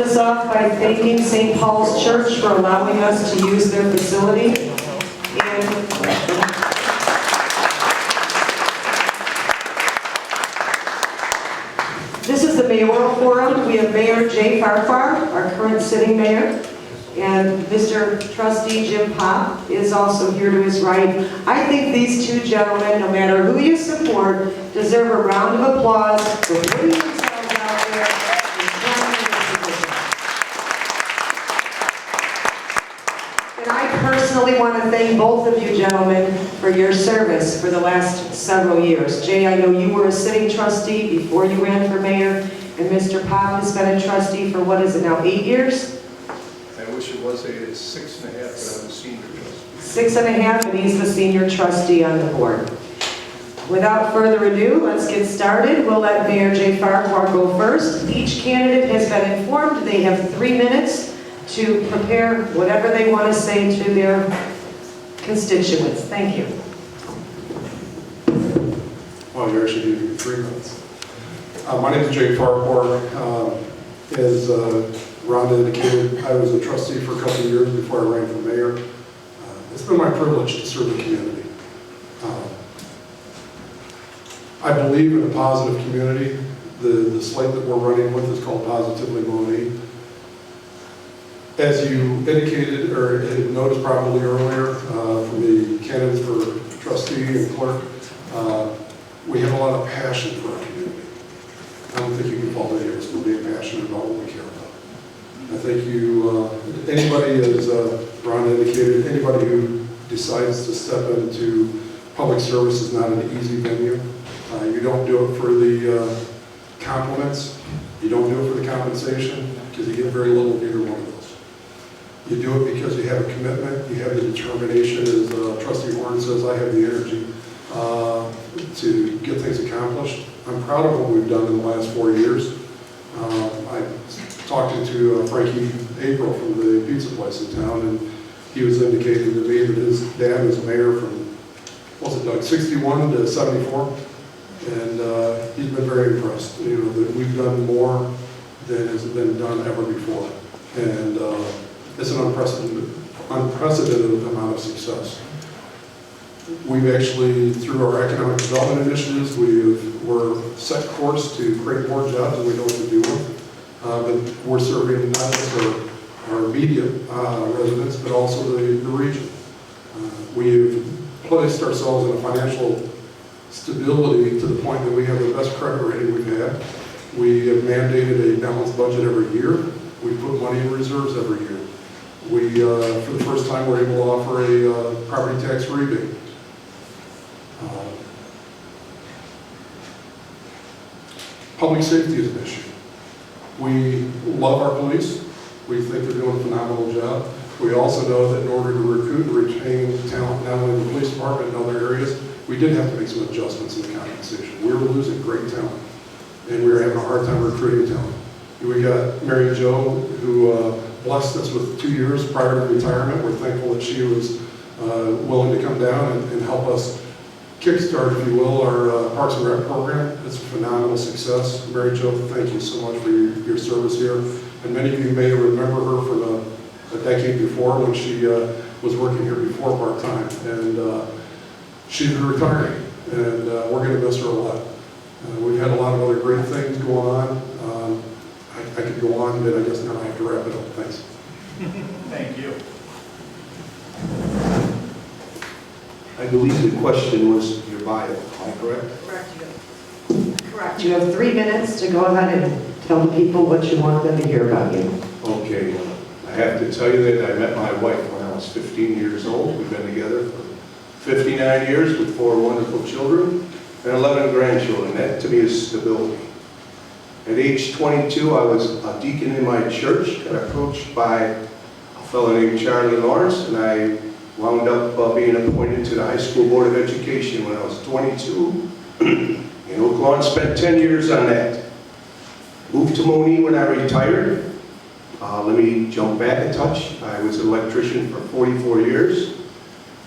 This off by thanking St. Paul's Church for allowing us to use their facility. And this is the Mayoral Forum. We have Mayor Jay Farquhar, our current sitting mayor, and Mr. Trustee Jim Pop is also here to his right. I think these two gentlemen, no matter who you support, deserve a round of applause for putting themselves out there and trying this position. And I personally want to thank both of you gentlemen for your service for the last several years. Jay, I know you were a sitting trustee before you ran for mayor, and Mr. Pop has been a trustee for, what is it now, 8 years? I wish it was 6.5, but I'm a senior trustee. 6.5, and he's the senior trustee on the board. Without further ado, let's get started. We'll let Mayor Jay Farquhar go first. Each candidate has been informed they have 3 minutes to prepare whatever they want to say to their constituents. Thank you. Well, you actually gave me 3 minutes. My name is Jay Farquhar. As Rhonda indicated, I was a trustee for a couple of years before I ran for mayor. It's been my privilege to serve the community. I believe in a positive community. The slate that we're running with is called Positively Monee. As you indicated or had noticed probably earlier from the candidates for trustee and clerk, we have a lot of passion for our community. I don't think you can fault any of us for being passionate about what we care about. I think anybody, as Ron indicated, anybody who decides to step into public service is not an easy venue. You don't do it for the compliments. You don't do it for the compensation, because you get very little of either one of those. You do it because you have a commitment, you have the determination, as Trustee Warren says, I have the energy to get things accomplished. I'm proud of what we've done in the last 4 years. I talked to Frankie April from the pizza place in town, and he was indicating to me that his dad was mayor from, what was it, Doug, 61 to 74? And he's been very impressed, that we've done more than has been done ever before. And it's an unprecedented amount of success. We've actually, through our economic development initiatives, we're set course to create more jobs than we know what to do with. But we're serving not just our immediate residents, but also the region. We've placed ourselves in a financial stability to the point that we have the best credit rating we've had. We have mandated a balanced budget every year. We put money in reserves every year. We, for the first time, were able to offer a property tax rebate. Public safety is an issue. We love our police. We think they're doing a phenomenal job. We also know that in order to recruit and retain talent, not only in the police department and other areas, we did have to make some adjustments in the compensation. We were losing great talent, and we were having a hard time recruiting talent. We got Mary Jo, who blessed us with 2 years prior to retirement. We're thankful that she was willing to come down and help us kickstart, if you will, our Parks and Rec program. It's a phenomenal success. Mary Jo, thank you so much for your service here. And many of you may remember her from a decade before when she was working here before part-time. And she's retiring, and we're going to miss her a lot. We've had a lot of other great things going on. I could go on, but I guess now I have to wrap it up. Thanks. Thank you. I believe the question was your bio, am I correct? Correct. You have 3 minutes to go ahead and tell the people what you want them to hear about you. Okay. I have to tell you that I met my wife when I was 15 years old. We've been together for 59 years with 4 wonderful children and 11 grandchildren. That to me is stability. At age 22, I was a deacon in my church, got approached by a fellow named Charlie Lawrence, and I wound up being appointed to the High School Board of Education when I was 22 in Oak Lawn. Spent 10 years on that. Moved to Monee when I retired. Let me jump back a touch. I was an electrician for 44 years.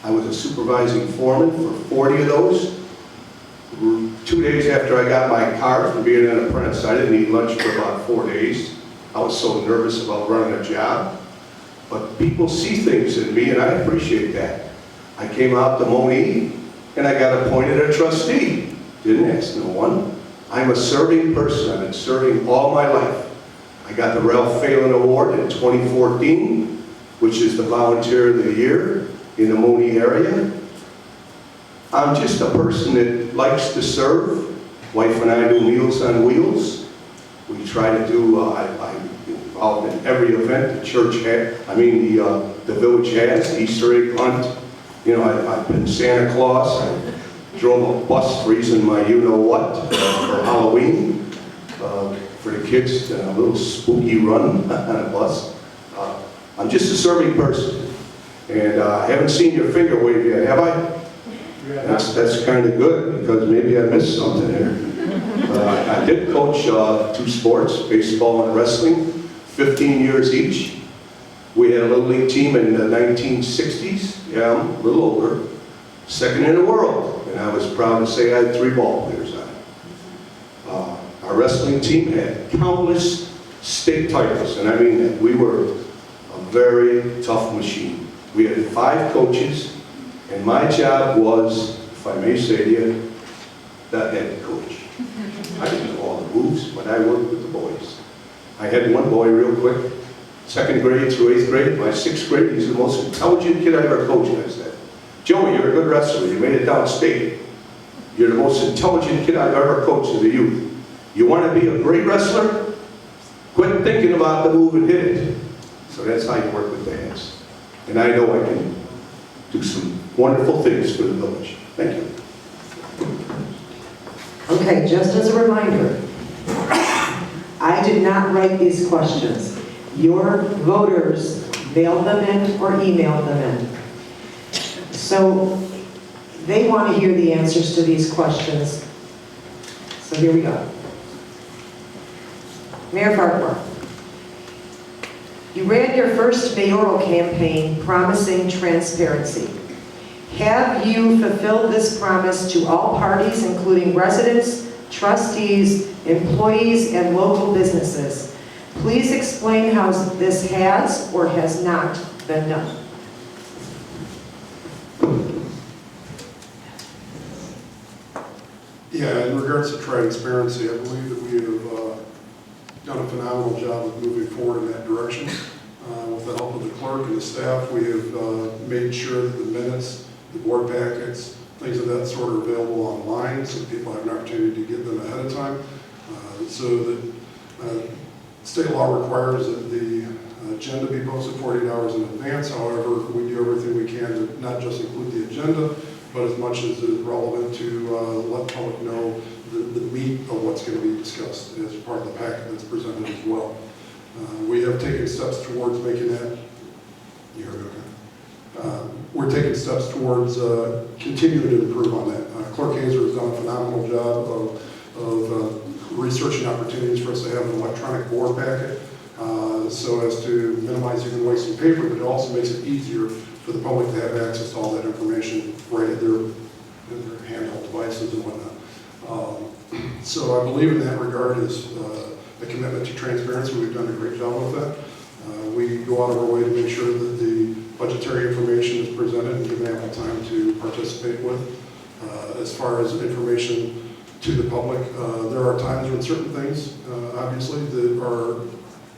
I was a supervising foreman for 40 of those. 2 days after I got my card from being an apprentice, I didn't eat lunch for about 4 days. I was so nervous about running a job. But people see things in me, and I appreciate that. I came out to Monee, and I got appointed a trustee. Didn't ask no one. I'm a serving person. I've been serving all my life. I got the Ralph Phelan Award in 2014, which is the Volunteer of the Year in the Monee area. I'm just a person that likes to serve. Wife and I do Meals on Wheels. We try to do, I'm involved in every event the church had, the village has, Easter egg hunt. You know, I've been Santa Claus. I drove a bus freezing my you-know-what for Halloween. For the kids, a little spooky run on a bus. I'm just a serving person. And I haven't seen your finger wave yet, have I? That's kind of good, because maybe I missed something there. I did coach 2 sports, baseball and wrestling, 15 years each. We had a little league team in the 1960s. Yeah, I'm a little older. Second in the world. And I was proud to say I had 3 ball players on it. Our wrestling team had countless state titles, and I mean that. We were a very tough machine. We had 5 coaches, and my job was, if I may say to you, the head coach. I didn't know all the moves, but I worked with the boys. I had one boy real quick, 2nd grade through 8th grade. By 6th grade, he's the most intelligent kid I ever coached. I said, Joey, you're a good wrestler. You made it downstate. You're the most intelligent kid I've ever coached as a youth. You want to be a great wrestler? Quit thinking about the move and hit it. So that's how you work with the hands. And I know I can do some wonderful things for the village. Thank you. Okay, just as a reminder, I did not write these questions. Your voters mailed them in or emailed them in. So they want to hear the answers to these questions. So here we go. Mayor Farquhar, you ran your first mayoral campaign promising transparency. Have you fulfilled this promise to all parties, including residents, trustees, employees, and local businesses? Please explain how this has or has not been done. Yeah, in regards to transparency, I believe that we have done a phenomenal job of moving forward in that direction. With the help of the clerk and the staff, we have made sure that the minutes, the board packets, things of that sort are available online, so people have an opportunity to get them ahead of time. So that state law requires that the agenda be posted 48 hours in advance. However, we do everything we can to not just include the agenda, but as much as is relevant to let the public know the meat of what's going to be discussed as part of the packet that's presented as well. We have taken steps towards making that. You heard okay. We're taking steps towards continuing to improve on that. Clerk Hazer has done a phenomenal job of researching opportunities for us to have an electronic board packet so as to minimize even wasting paper, but it also makes it easier for the public to have access to all that information right at their handheld devices and whatnot. So I believe in that regard is a commitment to transparency. We've done a great job with that. We go out of our way to make sure that the budgetary information is presented and given ample time to participate with. As far as information to the public, there are times when certain things, obviously, that are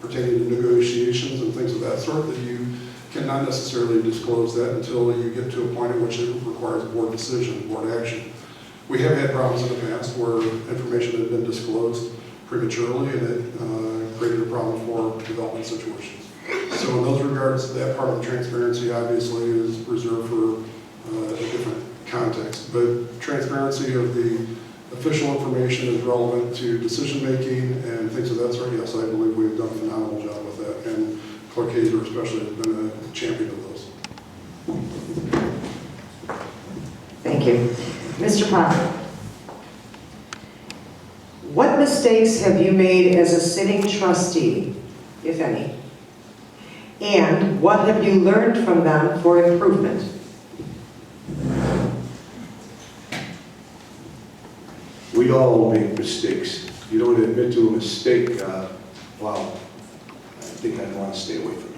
pertaining to negotiations and things of that sort that you cannot necessarily disclose that until you get to a point at which it requires a board decision, board action. We have had problems in the past where information had been disclosed prematurely and it created a problem for development situations. So in those regards, that part of the transparency obviously is reserved for a different context. But transparency of the official information is relevant to decision-making and things of that sort. Yes, I believe we've done a phenomenal job with that. And Clerk Hazer especially has been a champion of those. Thank you. Mr. Potter, what mistakes have you made as a sitting trustee, if any? And what have you learned from them for improvement? We all make mistakes. You don't admit to a mistake, wow, think I'd want to stay away from you.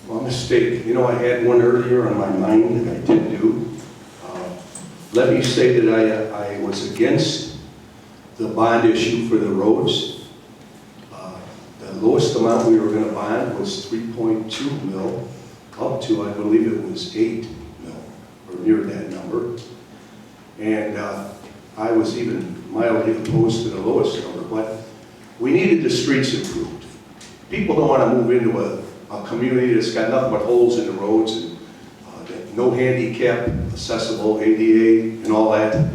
Well, mistake. You know, I had one earlier on my mind that I didn't do. Let me say that I was against the bond issue for the roads. The lowest amount we were going to bond was 3.2 mil, up to, I believe it was 8 mil, or near that number. And I was even mildly opposed to the lowest number, but we needed the streets improved. People don't want to move into a community that's got nothing but holes in the roads and no handicap accessible, ADA and all that.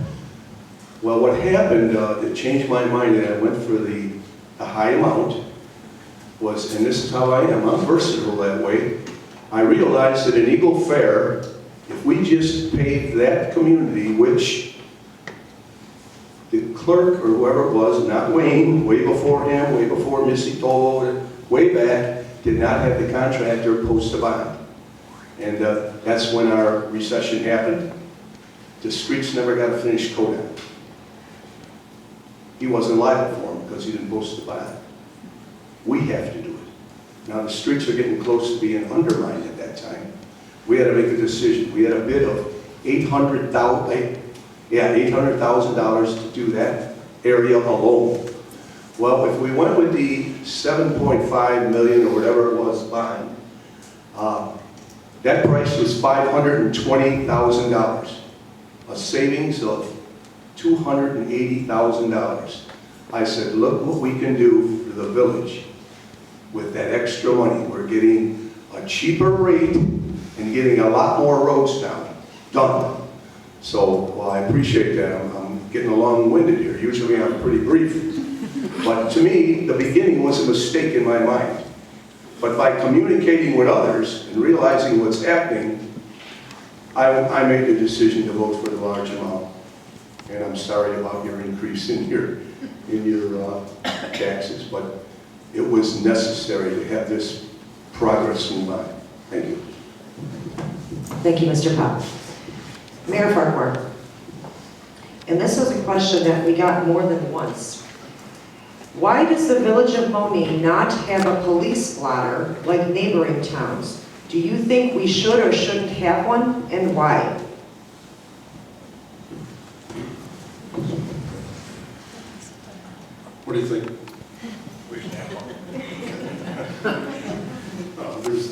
Well, what happened, it changed my mind, and I went for the high amount, was, and this is how I am, I'm versatile that way. I realized that in Eagle Fair, if we just paved that community, which the clerk or whoever it was, not Wayne, way before him, way before Missy Toll, way back, did not have the contractor post a bond. And that's when our recession happened. The streets never got a finished coat on. He wasn't liable for them because he didn't post the bond. We have to do it. Now the streets are getting close to being undermined at that time. We had to make a decision. We had a bid of $800,000 to do that area alone. Well, if we went with the 7.5 million or whatever it was bond, that price was $520,000, a savings of $280,000. I said, look what we can do for the village with that extra money. We're getting a cheaper rate and getting a lot more roads done. So, well, I appreciate that. I'm getting long-winded here. Usually I'm pretty brief. But to me, the beginning was a mistake in my mind. But by communicating with others and realizing what's happening, I made the decision to vote for the large amount. And I'm sorry about your increase in your taxes, but it was necessary to have this progress move on. Thank you. Thank you, Mr. Pop. Mayor Farquhar. And this was a question that we got more than once. Why does the village of Monee not have a police blotter like neighboring towns? Do you think we should or shouldn't have one, and why? What do you think? We should have one.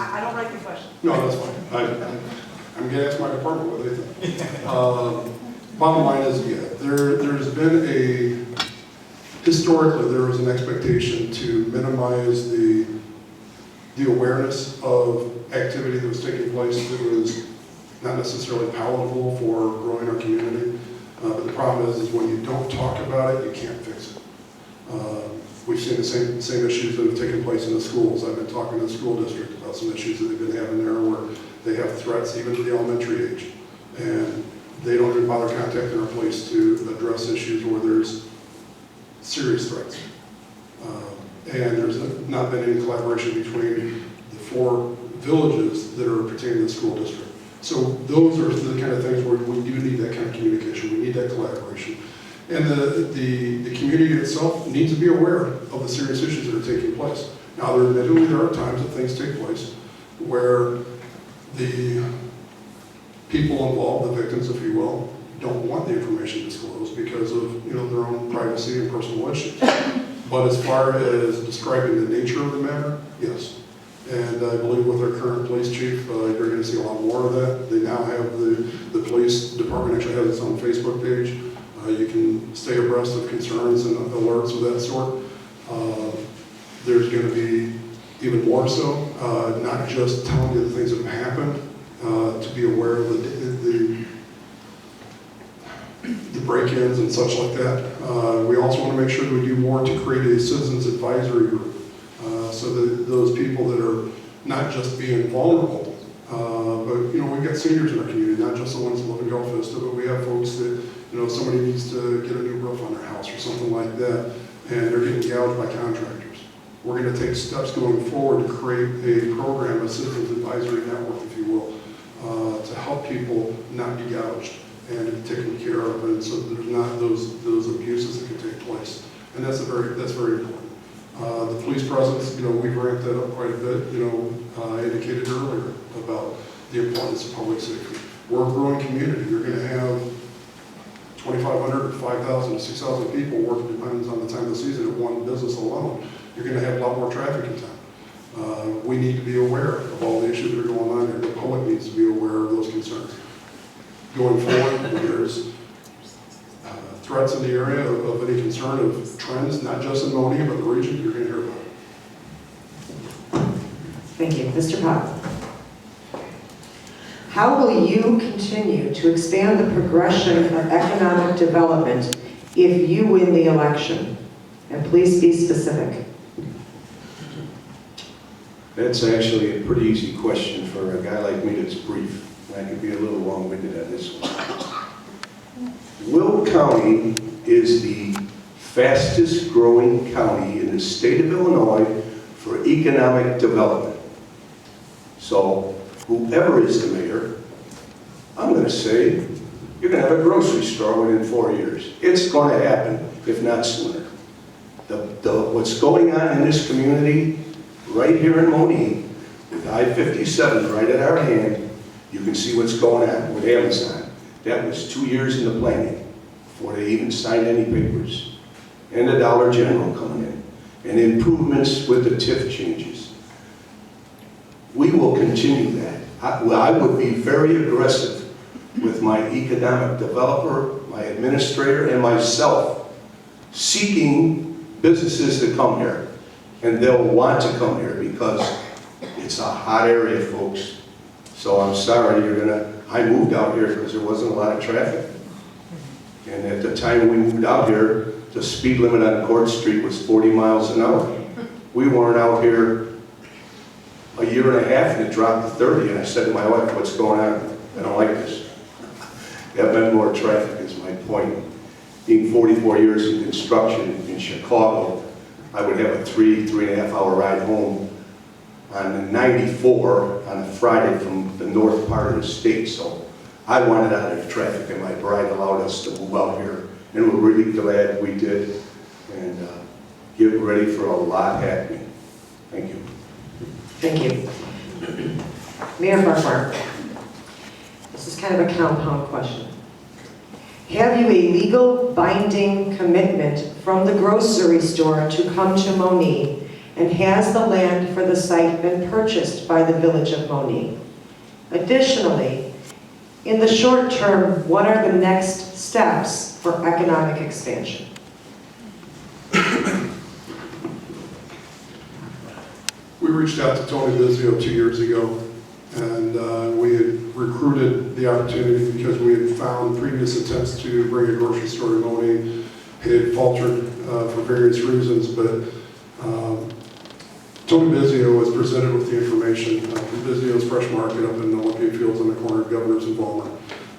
I don't like the question. No, that's fine. I'm going to ask my department what they think. Bottom line is, yeah, there's been historically there was an expectation to minimize the awareness of activity that was taking place that was not necessarily palatable for growing our community. But the problem is when you don't talk about it, you can't fix it. We've seen the same issues that have taken place in the schools. I've been talking to the school district about some issues that they've been having there where they have threats even to the elementary age. And they don't even bother contacting our police to address issues where there's serious threats. And there's not been any collaboration between the 4 villages that are pertaining to the school district. So those are the kind of things where we do need that kind of communication. We need that collaboration. And the community itself needs to be aware of the serious issues that are taking place. Now, admittedly, there are times that things take place where the people involved, the victims, if you will, don't want the information disclosed because of their own privacy and personal issues. But as far as describing the nature of the matter, yes. And I believe with our current police chief, you're going to see a lot more of that. They now have the police department actually has its own Facebook page. You can stay abreast of concerns and alerts of that sort. There's going to be even more so, not just telling you the things that have happened, to be aware of the break-ins and such like that. We also want to make sure that we do more to create a citizens advisory group, so that those people that are not just being vulnerable, but we've got seniors in our community, not just the ones that live in Gulf Vista, but we have folks that somebody needs to get a new roof on their house or something like that, and they're getting gouged by contractors. We're going to take steps going forward to create a program, a citizens advisory network, if you will, to help people not be gouged and to be taken care of, and so there's not those abuses that can take place, and that's very important. The police presence, we've ramped that up quite a bit. I indicated earlier about the importance of public safety. We're a growing community. You're going to have 2,500, 5,000, 6,000 people working, depends on the time of the season, at one business alone. You're going to have a lot more traffic in town. We need to be aware of all the issues that are going on here. The public needs to be aware of those concerns. Going forward, there's threats in the area of any concern of trends, not just in Monee, but the region, you're going to hear about it. Thank you. Mr. Pop. How will you continue to expand the progression of economic development if you win the election? And please be specific. That's actually a pretty easy question for a guy like me that's brief. I could be a little long-winded on this one. Will County is the fastest growing county in the state of Illinois for economic development. So whoever is the mayor, I'm going to say you're going to have a grocery store within 4 years. It's going to happen, if not sooner. What's going on in this community, right here in Monee, with I-57 right at our hand, you can see what's going on with Amazon. That was 2 years in the planning before they even signed any papers. And the Dollar General coming in. And improvements with the TIF changes. We will continue that. I would be very aggressive with my economic developer, my administrator, and myself, seeking businesses to come here. And they'll want to come here because it's a hot area, folks. So I'm sorry, I moved out here because there wasn't a lot of traffic. And at the time we moved out here, the speed limit on Court Street was 40 miles an hour. We weren't out here a year and a half and it dropped to 30. And I said to my wife, what's going on? I don't like this. That meant more traffic is my point. Being 44 years in construction in Chicago, I would have a 3.5 hour ride home on the 94 on a Friday from the north part of the state. So I wanted out of the traffic and my bride allowed us to move out here. And we're really glad we did. And get ready for a lot happening. Thank you. Thank you. Mayor Farquhar. This is kind of a compound question. Have you a legal binding commitment from the grocery store to come to Monee? And has the land for the site been purchased by the village of Monee? Additionally, in the short term, what are the next steps for economic expansion? We reached out to Tony Bizio 2 years ago, and we had recruited the opportunity because we had found previous attempts to bring a grocery store to Monee had faltered for various reasons, but Tony Bizio was presented with the information from Bizio's Fresh Market up in Olympia Fields on the corner of Governor's and Walnut.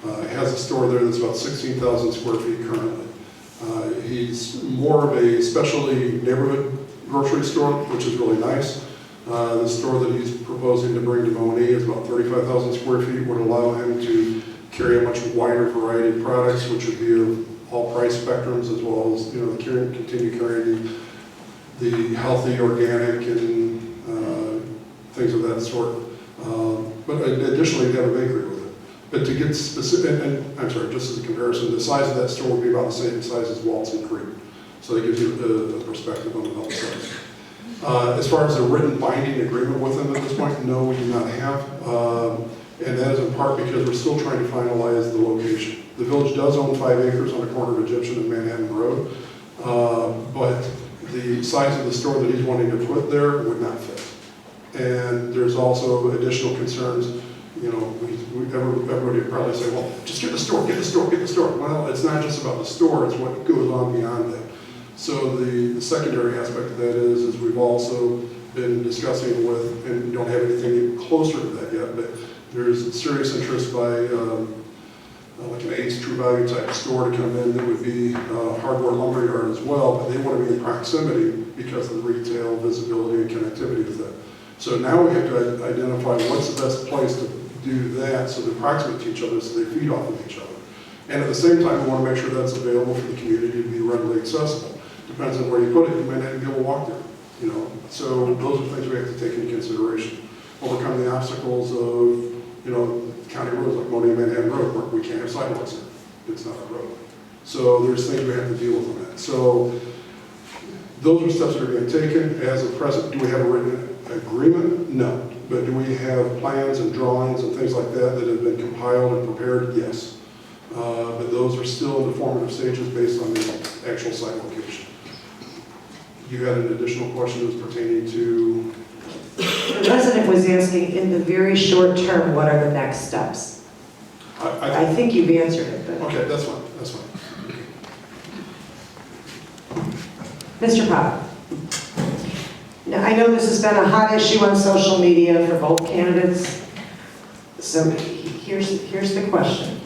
It has a store there that's about 16,000 square feet currently. He's more of a specialty neighborhood grocery store, which is really nice. The store that he's proposing to bring to Monee is about 35,000 square feet, would allow him to carry a much wider variety of products, which would be of all price spectrums, as well as continue carrying the healthy, organic, and things of that sort. But additionally, they have a bakery with it. But to get specific, and I'm sorry, just as a comparison, the size of that store would be about the same size as Walton Creek. So that gives you the perspective on the health size. As far as a written binding agreement with them at this point, no, we do not have. And that is in part because we're still trying to finalize the location. The village does own 5 acres on the corner of Egyptian and Manhattan Road, but the size of the store that he's wanting to put there would not fit. And there's also additional concerns. Everybody would probably say, well, just get the store, get the store, get the store. Well, it's not just about the store, it's what goes on beyond that. So the secondary aspect of that is we've also been discussing with, and we don't have anything closer to that yet, but there's serious interest by like an Ace True Value type store to come in that would be hardware lumberyard as well, but they want to be in proximity because of the retail visibility and connectivity with that. So now we have to identify what's the best place to do that so they're proximate to each other so they feed off of each other. And at the same time, we want to make sure that's available for the community to be readily accessible. Depends on where you put it, you may not be able to walk there. So those are things we have to take into consideration. Overcome the obstacles of, county roads like Monee and Manhattan Road, where we can't have sidewalks there. It's not a road. So there's things we have to deal with on that. So those are steps that are being taken. As of present, do we have a written agreement? No. But do we have plans and drawings and things like that that have been compiled and prepared? Yes. But those are still in the formative stages based on the actual site location. You had an additional question that was pertaining to? The resident was asking, in the very short term, what are the next steps? I think you've answered it, but. Okay, that's fine, that's fine. Mr. Pop. Now, I know this has been a hot issue on social media for both candidates. So here's the question.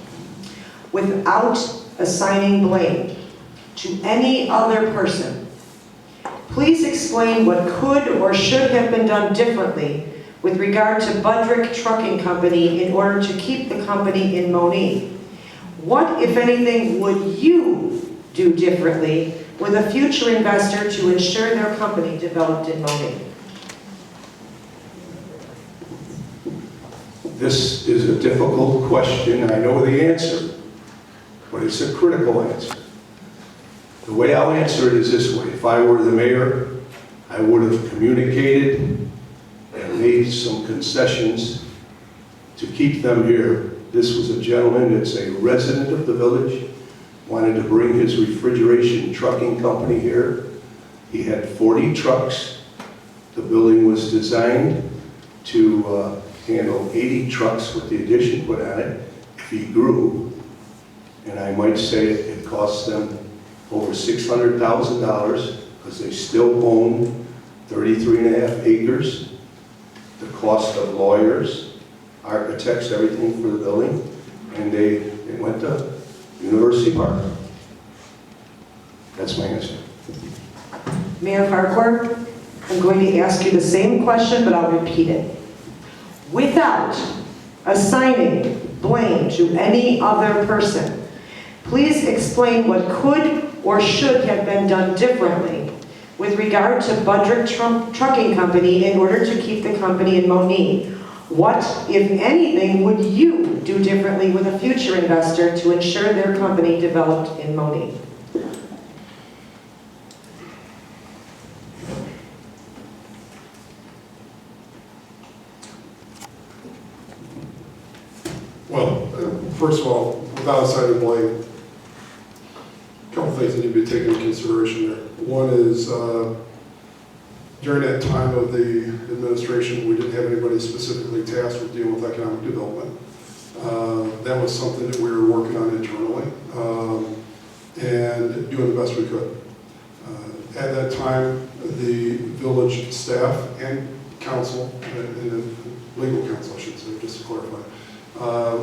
Without assigning blame to any other person, please explain what could or should have been done differently with regard to Budrick Trucking Company in order to keep the company in Monee. What, if anything, would you do differently with a future investor to ensure their company developed in Monee? This is a difficult question. I know the answer, but it's a critical answer. The way I'll answer it is this way. If I were the mayor, I would have communicated and made some concessions to keep them here. This was a gentleman that's a resident of the village, wanted to bring his refrigeration trucking company here. He had 40 trucks. The building was designed to handle 80 trucks with the addition put on it if he grew. And I might say it cost them over $600,000 because they still own 33.5 acres. The cost of lawyers, architects, everything for the building, and they went to University Park. That's my answer. Mayor Farquhar, I'm going to ask you the same question, but I'll repeat it. Without assigning blame to any other person, please explain what could or should have been done differently with regard to Budrick Trucking Company in order to keep the company in Monee. What, if anything, would you do differently with a future investor to ensure their company developed in Monee? Well, first of all, without assigning blame, a couple things that need to be taken into consideration there. One is, during that time of the administration, we didn't have anybody specifically tasked with dealing with economic development. That was something that we were working on internally and doing the best we could. At that time, the village staff and council, and legal counsel, I should say, just to clarify,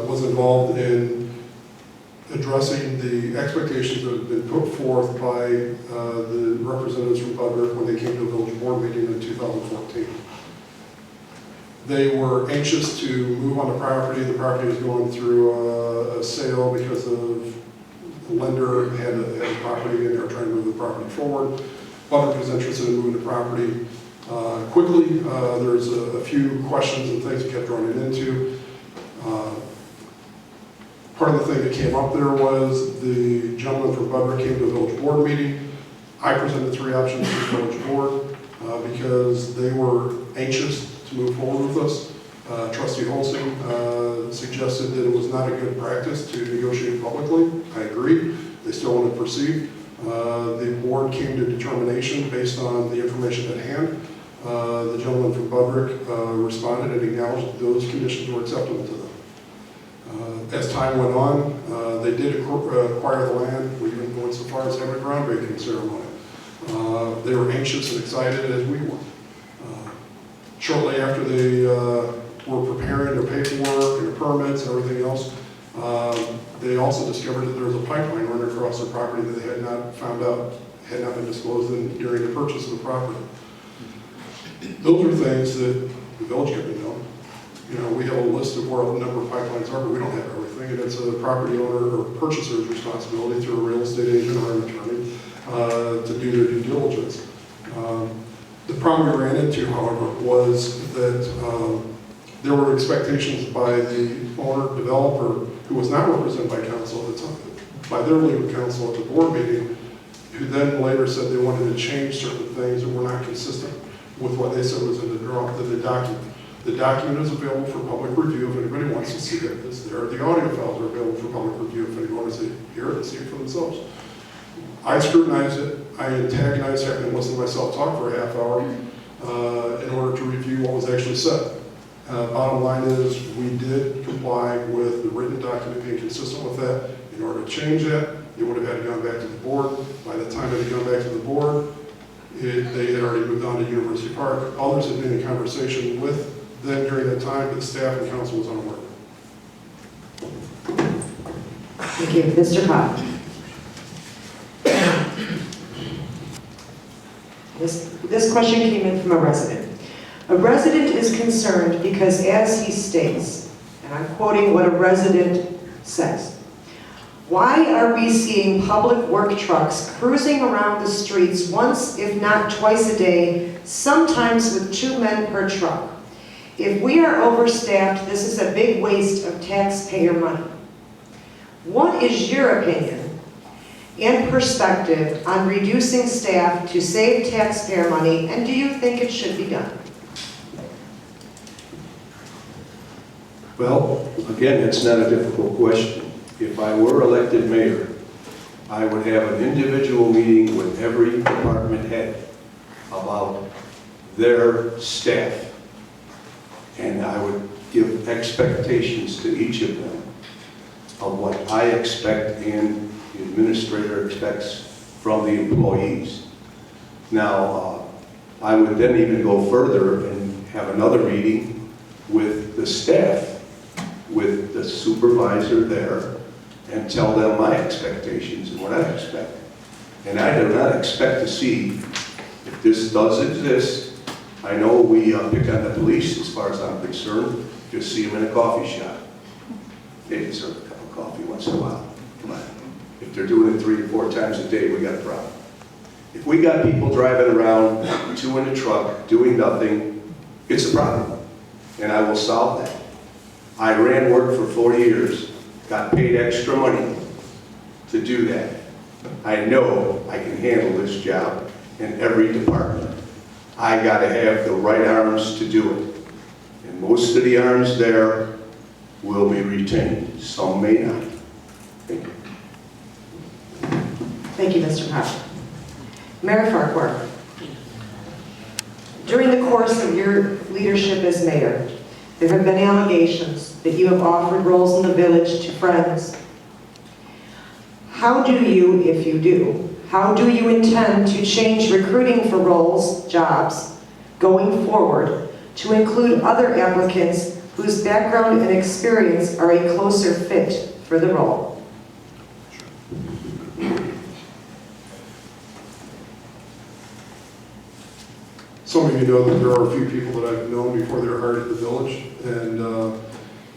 was involved in addressing the expectations that had been put forth by the representatives from Budrick when they came to the village board meeting in 2014. They were anxious to move on the property. The property was going through a sale because of the lender had a property and they were trying to move the property forward. Budrick was interested in moving the property quickly. There's a few questions and things that kept running into. Part of the thing that came up there was the gentleman from Budrick came to the village board meeting. I presented 3 options to the village board because they were anxious to move forward with us. Trustee Holsing suggested that it was not a good practice to negotiate publicly. I agreed. They still wanted to proceed. The board came to determination based on the information at hand. The gentleman from Budrick responded and acknowledged that those conditions were acceptable to them. As time went on, they did acquire the land. We even went so far as having a groundbreaking ceremony. They were anxious and excited as we were. Shortly after they were preparing their paperwork and their permits and everything else, they also discovered that there was a pipeline running across their property that they had not found out, had not been disclosed during the purchase of the property. Those are things that the village could be known. We have a list of where a number of pipelines are, but we don't have everything, and it's a property owner or purchaser's responsibility through a real estate agent or an attorney to do their due diligence. The problem we ran into, however, was that there were expectations by the owner developer, who was not represented by council at the time, by their legal counsel at the board meeting, who then later said they wanted to change certain things that were not consistent with what they said was in the document. The document is available for public review if anybody wants to see it. It's there. The audio files are available for public review if anyone wants to hear it and see it for themselves. I scrutinized it. I antagonized having to listen to myself talk for a half hour in order to review what was actually said. Bottom line is, we did comply with the written document being consistent with that. In order to change that, it would have had to go back to the board. By the time it had gone back to the board, they had already moved on to University Park. Others had been in conversation with them during that time, but the staff and council was unaware. Thank you. Mr. Pop. This question came in from a resident. A resident is concerned because, as he states, and I'm quoting what a resident says, "Why are we seeing public work trucks cruising around the streets once, if not twice a day, sometimes with 2 men per truck? If we are overstaffed, this is a big waste of taxpayer money." What is your opinion and perspective on reducing staff to save taxpayer money, and do you think it should be done? Well, again, it's not a difficult question. If I were elected mayor, I would have an individual meeting with every department head about their staff. And I would give expectations to each of them of what I expect and the administrator expects from the employees. Now, I would then even go further and have another meeting with the staff, with the supervisor there, and tell them my expectations and what I expect. And I do not expect to see, if this does exist, I know we pick on the police as far as I'm concerned, just see them in a coffee shop. They deserve a cup of coffee once in a while. Come on. If they're doing it 3 or 4 times a day, we got a problem. If we got people driving around, 2 in a truck, doing nothing, it's a problem. And I will solve that. I ran work for 40 years, got paid extra money to do that. I know I can handle this job in every department. I got to have the right arms to do it. And most of the arms there will be retained. Some may not. Thank you. Thank you, Mr. Pop. Mayor Farquhar, during the course of your leadership as mayor, there have been allegations that you have offered roles in the village to friends. How do you, if you do, how do you intend to change recruiting for roles, jobs, going forward to include other applicants whose background and experience are a closer fit for the role? Some of you know that there are a few people that I've known before they were hired at the village, and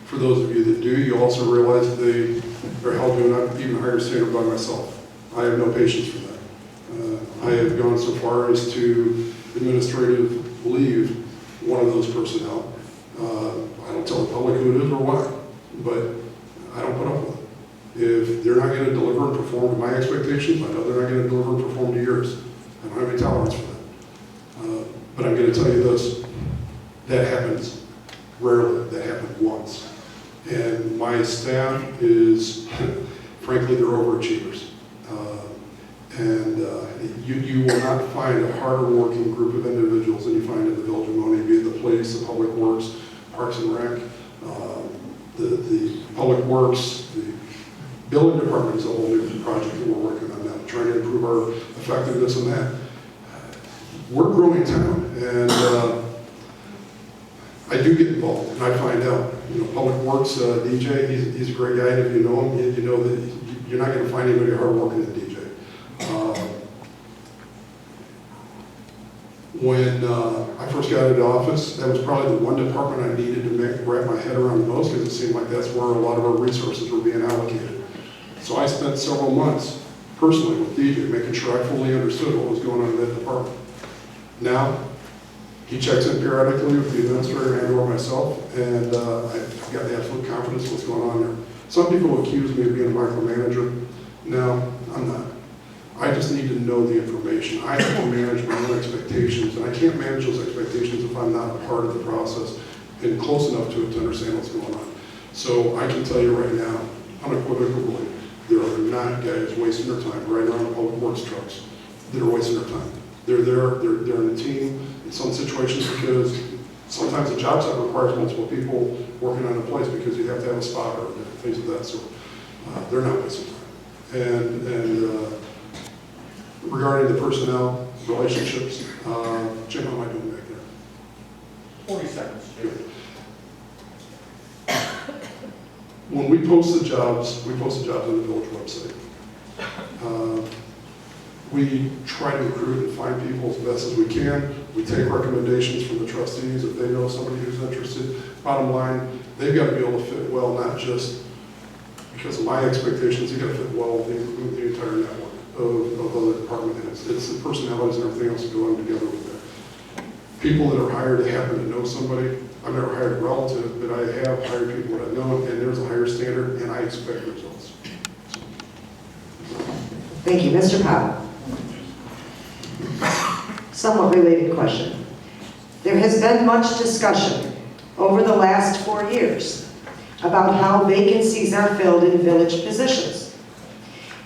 for those of you that do, you also realize that they are held to an even higher standard by myself. I have no patience for that. I have gone so far as to administrative leave one of those personnel. I don't tell the public who it is or why, but I don't put up with it. If they're not going to deliver and perform to my expectations, I know they're not going to deliver and perform to yours. I don't have any tolerance for that. But I'm going to tell you this, that happens rarely. That happened once. And my staff is, frankly, they're overachievers. You will not find a harder working group of individuals than you find in the Village of Monee, be it the police, the public works, parks and rec, the public works, the building department is a whole new project that we're working on now, trying to improve our effectiveness in that. We're a growing town, and I do get involved, and I find out. You know, Public Works, DJ, he's a great guy, and if you know him, you know that you're not going to find anybody hard working than DJ. When I first got into office, that was probably the one department I needed to wrap my head around the most, because it seemed like that's where a lot of our resources were being allocated. So I spent several months personally with DJ, making sure I fully understood what was going on in that department. Now, He checks in periodically with the administrator and or myself, and I've got the absolute confidence in what's going on there. Some people accuse me of being a micromanager. No, I'm not. I just need to know the information. I have to manage my own expectations, and I can't manage those expectations if I'm not a part of the process and close enough to it to understand what's going on. So I can tell you right now, unequivocally, there are not guys wasting their time right now in the public works trucks that are wasting their time. They're there, they're in a team in some situations because sometimes the job site requires multiple people working on a place because you have to have a spotter or different things of that sort. They're not wasting time. And regarding the personnel relationships, Jim, how am I doing back there? 40 seconds. Good. When we post the jobs on the village website. We try to recruit and find people as best as we can. We take recommendations from the trustees if they know somebody who's interested. Bottom line, they've got to be able to fit well, not just because of my expectations, they've got to fit well with the entire network of other department heads. It's the personalities and everything else that go on together with that. People that are hired that happen to know somebody. I've never hired a relative, but I have hired people that I know, and there's a higher standard, and I expect results. Thank you. Mr. Powell. Somewhat related question. There has been much discussion over the last 4 years about how vacancies are filled in village positions.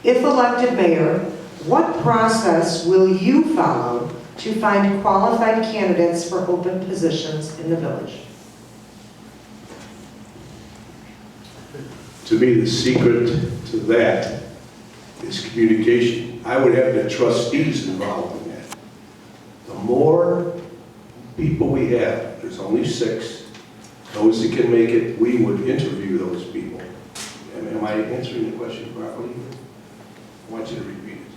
If elected mayor, what process will you follow to find qualified candidates for open positions in the village? To me, the secret to that is communication. I would have the trustees involved in that. The more people we have, there's only 6, those that can make it, we would interview those people. Am I answering the question properly? I want you to repeat it.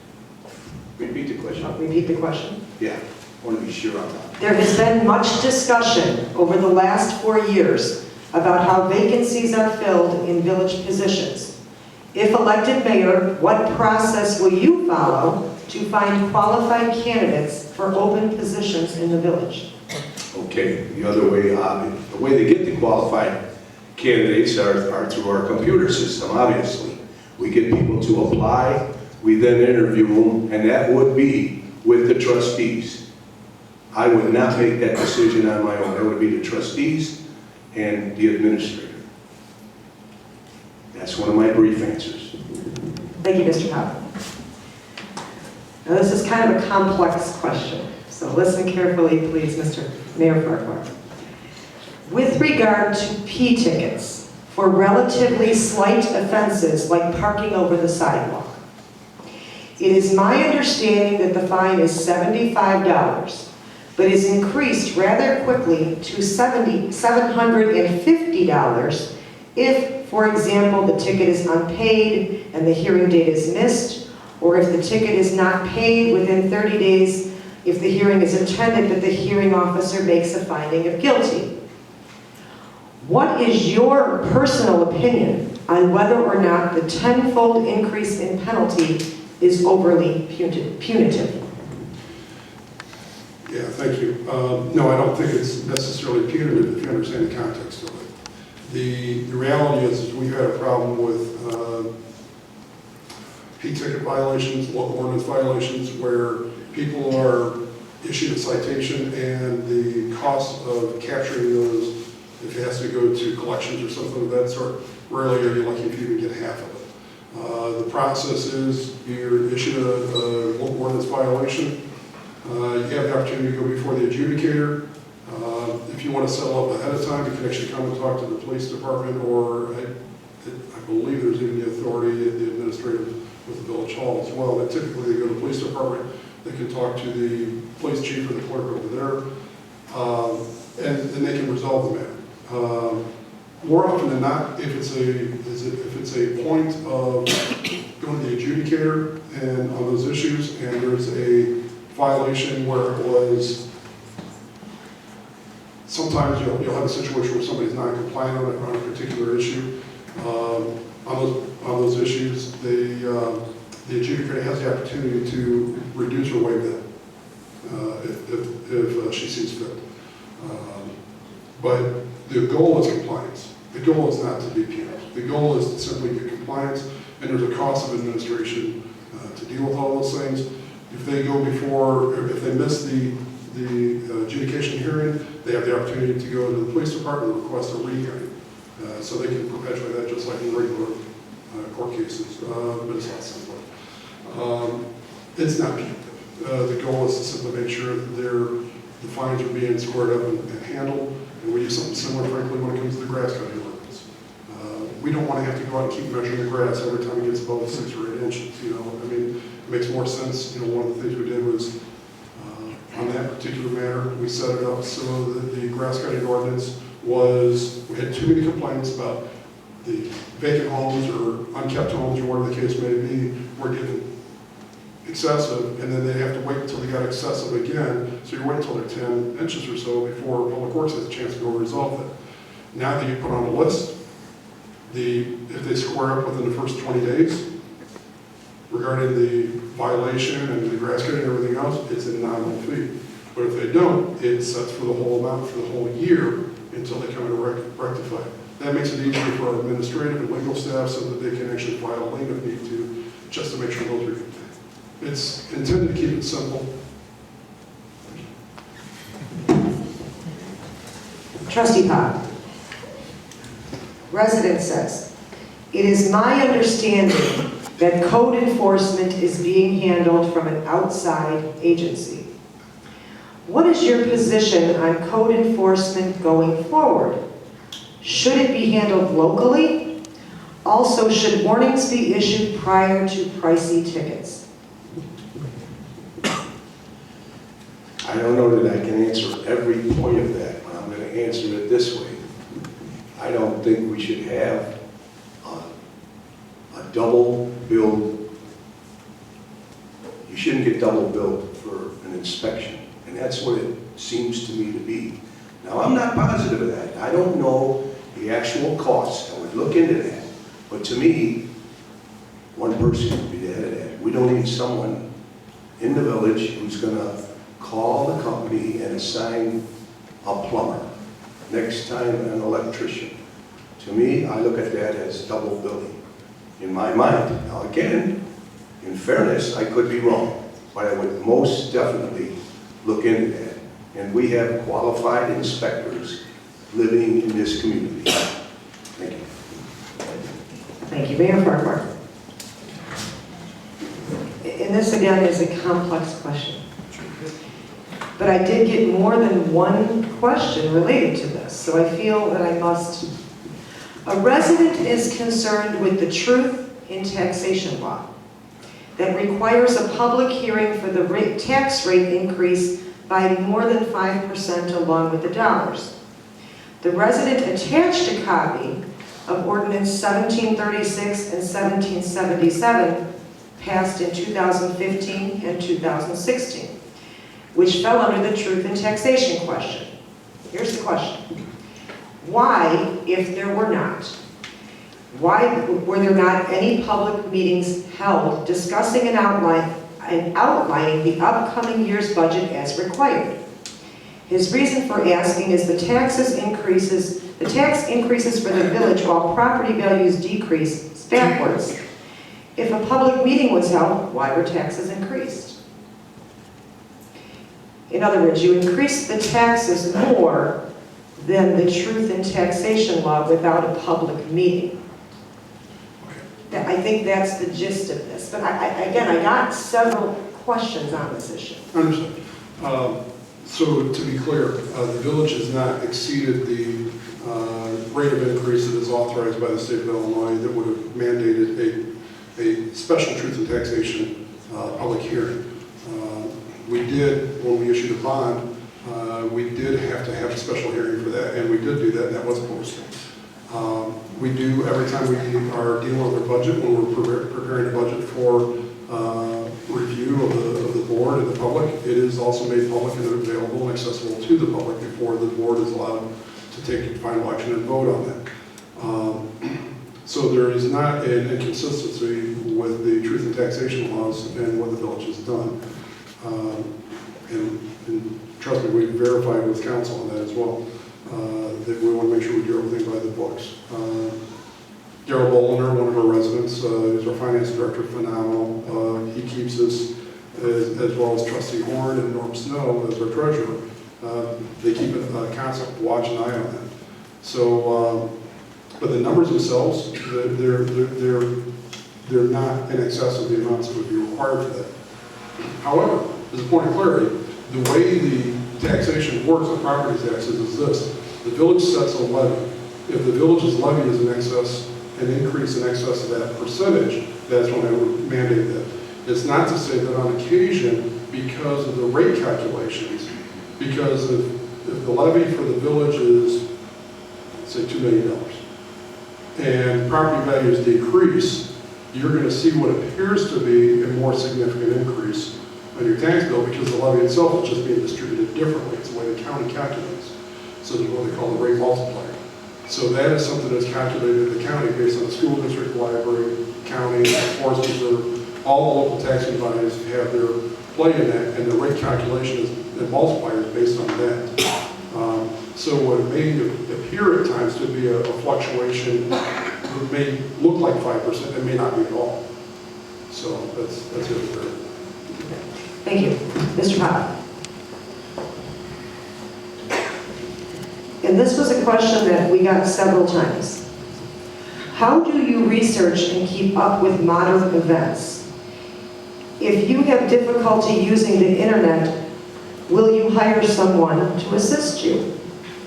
Repeat the question. Repeat the question. Yeah, I want to be sure I'm not. There has been much discussion over the last 4 years about how vacancies are filled in village positions. If elected mayor, what process will you follow to find qualified candidates for open positions in the village? Okay, the other way, the way they get the qualified candidates are through our computer system, obviously. We get people to apply, we then interview them, and that would be with the trustees. I would not make that decision on my own. That would be the trustees and the administrator. That's one of my brief answers. Thank you, Mr. Powell. Now, this is kind of a complex question, so listen carefully, please, Mr. Mayor Farquhar. With regard to P tickets for relatively slight offenses like parking over the sidewalk, it is my understanding that the fine is $75, but is increased rather quickly to $750 if, for example, the ticket is unpaid and the hearing date is missed, or if the ticket is not paid within 30 days, if the hearing is attended but the hearing officer makes a finding of guilty. What is your personal opinion on whether or not the 10-fold increase in penalty is overly punitive? Yeah, thank you. No, I don't think it's necessarily punitive if you understand the context of it. The reality is we've had a problem with P-ticket violations, local ordinance violations, where people are issued a citation and the cost of capturing those, if it has to go to collections or something of that sort, rarely are you lucky if you even get half of it. The process is you're issued a local ordinance violation. You have the opportunity to go before the adjudicator. If you want to settle up ahead of time, you can actually come and talk to the police department, or I believe there's even the authority at the administrative with the village hall as well. That typically they go to the police department, they can talk to the police chief or the clerk over there, and then they can resolve the matter. More often than not, if it's a point of going to the adjudicator and on those issues, and there's a violation where it was, sometimes you'll have a situation where somebody's not compliant on a particular issue. On those issues, the adjudicator has the opportunity to reduce or waive that if she sees fit. But the goal is compliance. The goal is not to be penalized. The goal is to simply get compliance, and there's a cost of administration to deal with all those things. If they go before, or if they miss the adjudication hearing, they have the opportunity to go to the police department and request a re-hearing. So they can perpetuate that just like in regular court cases, but it's not simple. It's not punitive. The goal is to simply make sure that the fines are being squared up and handled, and we do something similar, frankly, when it comes to the grass cutting ordinance. We don't want to have to go out and keep measuring the grass every time it gets above 6 or 8 inches. You know, I mean, it makes more sense. You know, one of the things we did was on that particular matter, we set it up so that the grass cutting ordinance was, we had too many complaints about the vacant homes or unkept homes or whatever the case may be, were getting excessive, and then they have to wait until they got excessive again, so you wait until they're 10 inches or so before Public Works has a chance to go resolve it. Now that you put on a list, if they square up within the first 20 days, regarding the violation and the grass cutting and everything else, it's a nominal fee. But if they don't, it sets for the whole amount for the whole year until they come in to rectify it. That makes it easier for our administrative and legal staff so that they can actually file a lien if need to, just to make sure those are contained. It's intended to keep it simple. Trustee Pop. Resident says, it is my understanding that code enforcement is being handled from an outside agency. What is your position on code enforcement going forward? Should it be handled locally? Also, should warnings be issued prior to pricey tickets? I don't know that I can answer every point of that, but I'm going to answer it this way. I don't think we should have a double billed. You shouldn't get double billed for an inspection, and that's what it seems to me to be. Now, I'm not positive of that. I don't know the actual cost. I would look into that. But to me, one person would be the head of that. We don't need someone in the village who's going to call the company and assign a plumber, next time an electrician. To me, I look at that as double billing in my mind. Now again, in fairness, I could be wrong, but I would most definitely look into that. And we have qualified inspectors living in this community. Thank you. Thank you, Mayor Farquhar. And this again is a complex question. But I did get more than one question related to this, so I feel that I must. A resident is concerned with the truth in taxation law that requires a public hearing for the tax rate increase by more than 5% along with the dollars. The resident attached a copy of Ordinance 1736 and 1777 passed in 2015 and 2016. Which fell under the truth in taxation question. Here's the question. Why, if there were not, why were there not any public meetings held discussing and outlining the upcoming year's budget as required? His reason for asking is the tax increases for the village while property values decrease backwards. If a public meeting was held, why were taxes increased? In other words, you increase the taxes more than the truth in taxation law without a public meeting. I think that's the gist of this. But I got several questions on this issue. Understood. So to be clear, the village has not exceeded the rate of increase that is authorized by the state of Illinois that would have mandated a special truth in taxation public hearing. We did, when we issued a bond, we did have to have a special hearing for that, and we did do that, and that was posted. We do, every time we are dealing with our budget, when we're preparing a budget for review of the board and the public, it is also made public and available and accessible to the public before the board is allowed to take final action and vote on that. So there is not an inconsistency with the truth in taxation laws and what the village has done. And trust me, we verified with council on that as well, that we want to make sure we do everything by the books. Daryl Boliner, one of our residents, is our finance director, phenomenal. He keeps us, as well as Trustee Horn and Norm Snow as our treasurer. They keep a constant watch and eye on that. So, but the numbers themselves, they're not in excess of the amounts that would be required for that. However, as a point of clarity, the way the taxation works on property taxes is this: the village sets a levy. If the village's levy is in excess, an increase in excess of that percentage, that's when I would mandate that. It's not to say that on occasion, because of the rate calculations, because if the levy for the village is, say, $2 million, and property values decrease, you're going to see what appears to be a more significant increase on your tax bill because the levy itself is just being distributed differently. It's the way the county calculates. So there's what they call the rate multiplier. So that is something that's calculated in the county based on the school district, library, county, forest reserve. All the local taxing bodies have their play in that, and the rate calculation is the multiplier is based on that. So what it may appear at times to be a fluctuation, it may look like 5%, it may not be at all. So that's it. Thank you. Mr. Pop. And this was a question that we got several times. How do you research and keep up with modern events? If you have difficulty using the internet, will you hire someone to assist you?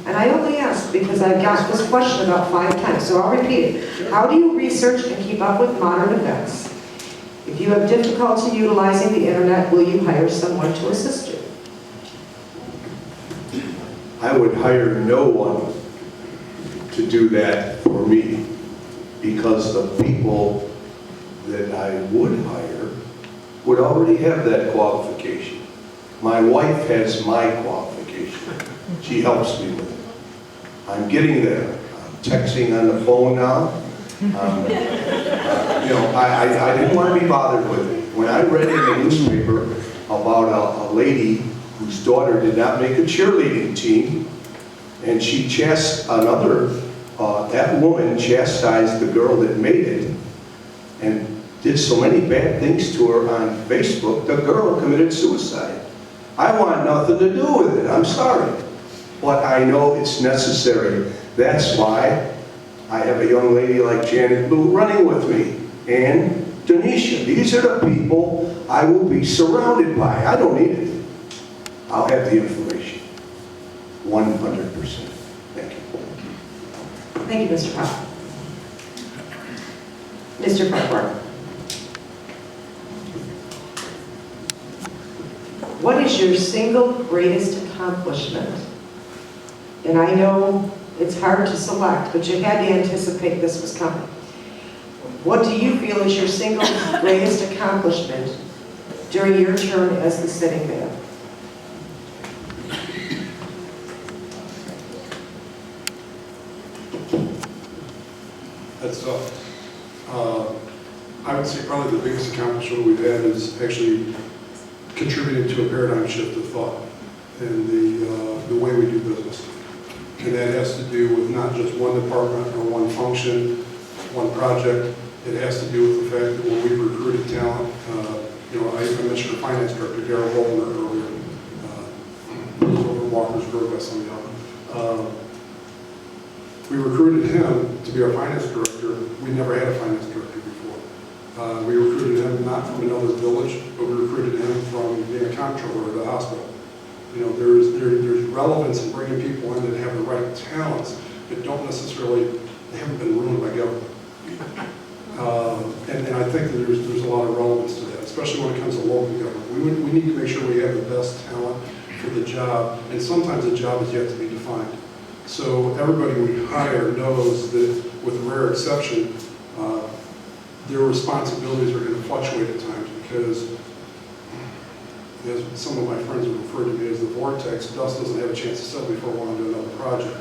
And I only ask because I've got this question about 5 times, so I'll repeat it. How do you research and keep up with modern events? If you have difficulty utilizing the internet, will you hire someone to assist you? I would hire no one to do that for me because the people that I would hire would already have that qualification. My wife has my qualification. She helps me with it. I'm getting there. I'm texting on the phone now. I didn't want to be bothered with it. When I read in the newspaper about a lady whose daughter did not make a cheerleading team, and she that woman chastised the girl that made it, and did so many bad things to her on Facebook, the girl committed suicide. I want nothing to do with it, I'm sorry. But I know it's necessary. That's why I have a young lady like Janet Blue running with me, and Denisha. These are the people I will be surrounded by. I don't need it. I'll have the information. 100%. Thank you. Thank you, Mr. Pop. Mr. Farquhar. What is your single greatest accomplishment? And I know it's hard to select, but you had to anticipate this was coming. What do you feel is your single greatest accomplishment during your term as the sitting mayor? That's tough. I would say probably the biggest accomplishment we've had is actually contributing to a paradigm shift of thought in the way we do business. And that has to do with not just one department or one function, one project. It has to do with the fact that when we recruited talent, I mentioned the finance director, Daryl Boliner, earlier. He was over Walker's Grove by some of y'all. We recruited him to be our finance director. We never had a finance director before. We recruited him not from another village, but we recruited him from being a comptroller at a hospital. There's relevance in bringing people in that have the right talents, but don't necessarily, they haven't been ruined by government. And I think that there's a lot of relevance to that, especially when it comes to local government. We need to make sure we have the best talent for the job, and sometimes the job is yet to be defined. So everybody we hire knows that, with rare exception, their responsibilities are going to fluctuate at times because, as some of my friends have referred to me as the vortex, dust doesn't have a chance to settle before we're on to another project.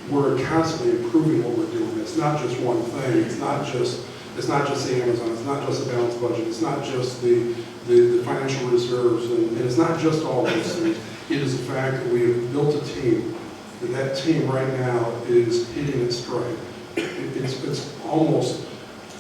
We're constantly improving what we're doing. It's not just one thing. It's not just the Amazon. It's not just the balanced budget. It's not just the the financial reserves, and it's not just all those things. It is the fact that we have built a team, and that team right now is hitting its stride. It's almost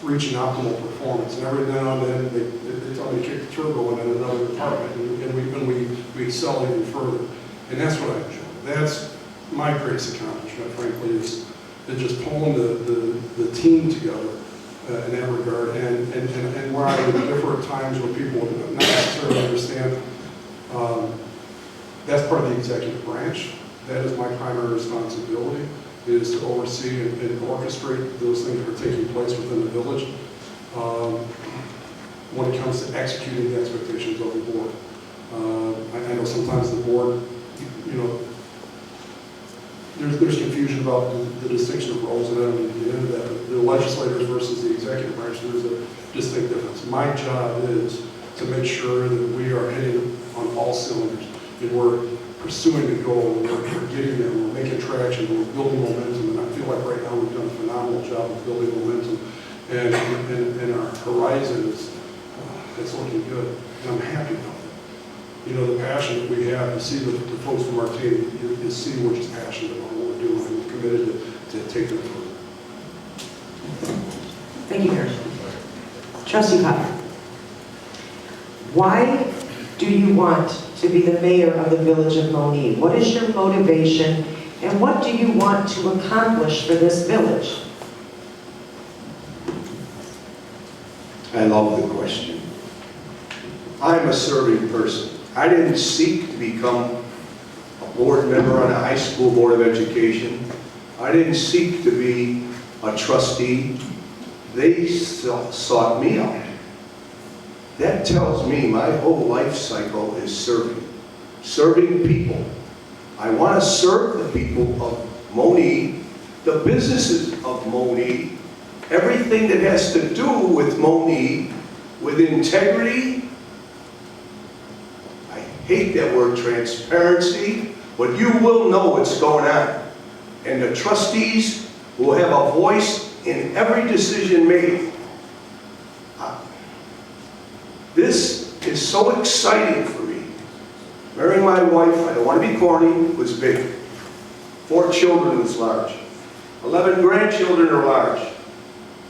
reaching optimal performance, and every now and then they tell me to kick the turbo in another department, and we excel even further. And that's what I enjoy. That's my greatest accomplishment, frankly, is just pulling the team together in that regard, and where I would differ at times where people would not necessarily understand, that's part of the executive branch. That is my primary responsibility, is to oversee and orchestrate those things that are taking place within the village when it comes to executing the expectations of the board. I know sometimes the board, there's confusion about the distinction of roles, and I don't need to get into that. But the legislators versus the executive branch, there's a distinct difference. My job is to make sure that we are hitting on all cylinders, and we're pursuing the goal, and we're getting there, we're making traction, we're building momentum, and I feel like right now we've done a phenomenal job of building momentum, and our horizon is it's looking good, and I'm happy about it. The passion that we have, to see the folks from our team, you see we're just passionate about what we're doing, and we're committed to take them further. Thank you, Mayor. Trustee Potter, why do you want to be the mayor of the Village of Monee? What is your motivation, and what do you want to accomplish for this village? I love the question. I'm a serving person. I didn't seek to become a board member on a high school board of education. I didn't seek to be a trustee. They sought me out. That tells me my whole life cycle is serving people. I want to serve the people of Monee, the businesses of Monee, everything that has to do with Monee, with integrity. I hate that word transparency, but you will know what's going on. And the trustees will have a voice in every decision made. This is so exciting for me. Marrying my wife, I don't want to be corny, was big. 4 children was large. 11 grandchildren are large.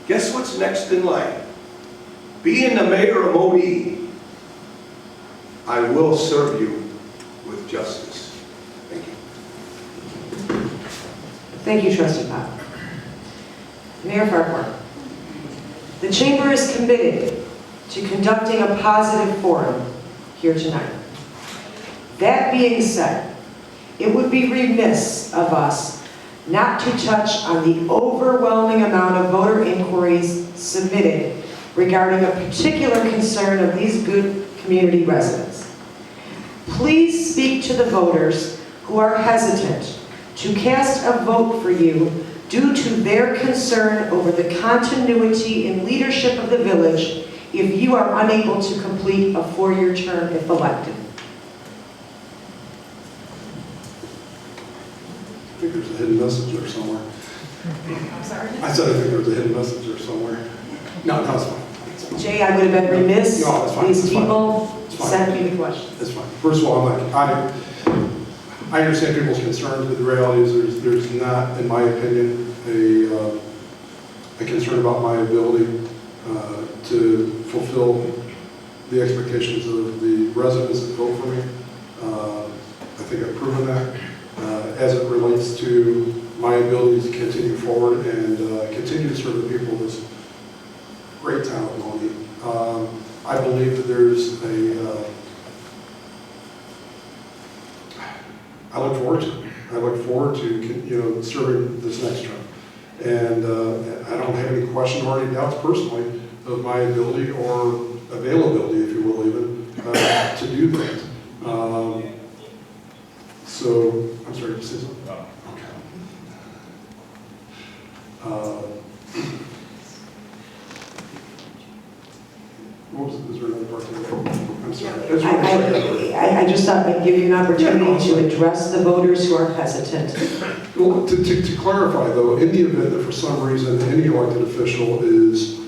Guess what's next in line? Being the mayor of Monee, I will serve you with justice. Thank you. Thank you, Trustee Pop. Mayor Farquhar, the Chamber is committed to conducting a positive forum here tonight. That being said, it would be remiss of us not to touch on the overwhelming amount of voter inquiries submitted regarding a particular concern of these good community residents. Please speak to the voters who are hesitant to cast a vote for you due to their concern over the continuity in leadership of the village if you are unable to complete a 4-year term if elected. I think there's a hidden message there somewhere. I'm sorry? I said I think there's a hidden message there somewhere. No, it's fine. It's fine. Jay, I would have been remiss. No, it's fine. These It's fine. people It's fine. sent me the question. That's fine. First of all, I understand people's concerns, but the reality is there's not, in my opinion, a concern about my ability to fulfill the expectations of the residents that vote for me. I think I've proven that as it relates to my ability to continue forward and continue to serve the people of this great town of Monee. I believe that there's I look forward to it. I look forward to serving this next term, and I don't have any question or any doubts personally of my ability or availability, if you will, even to do that. So I'm sorry, to say something. Okay. What was it? Is there another part to that? I'm sorry. I just thought I'd give you an opportunity to address the voters who are hesitant. Well, to clarify though, in the event that for some reason any elected official is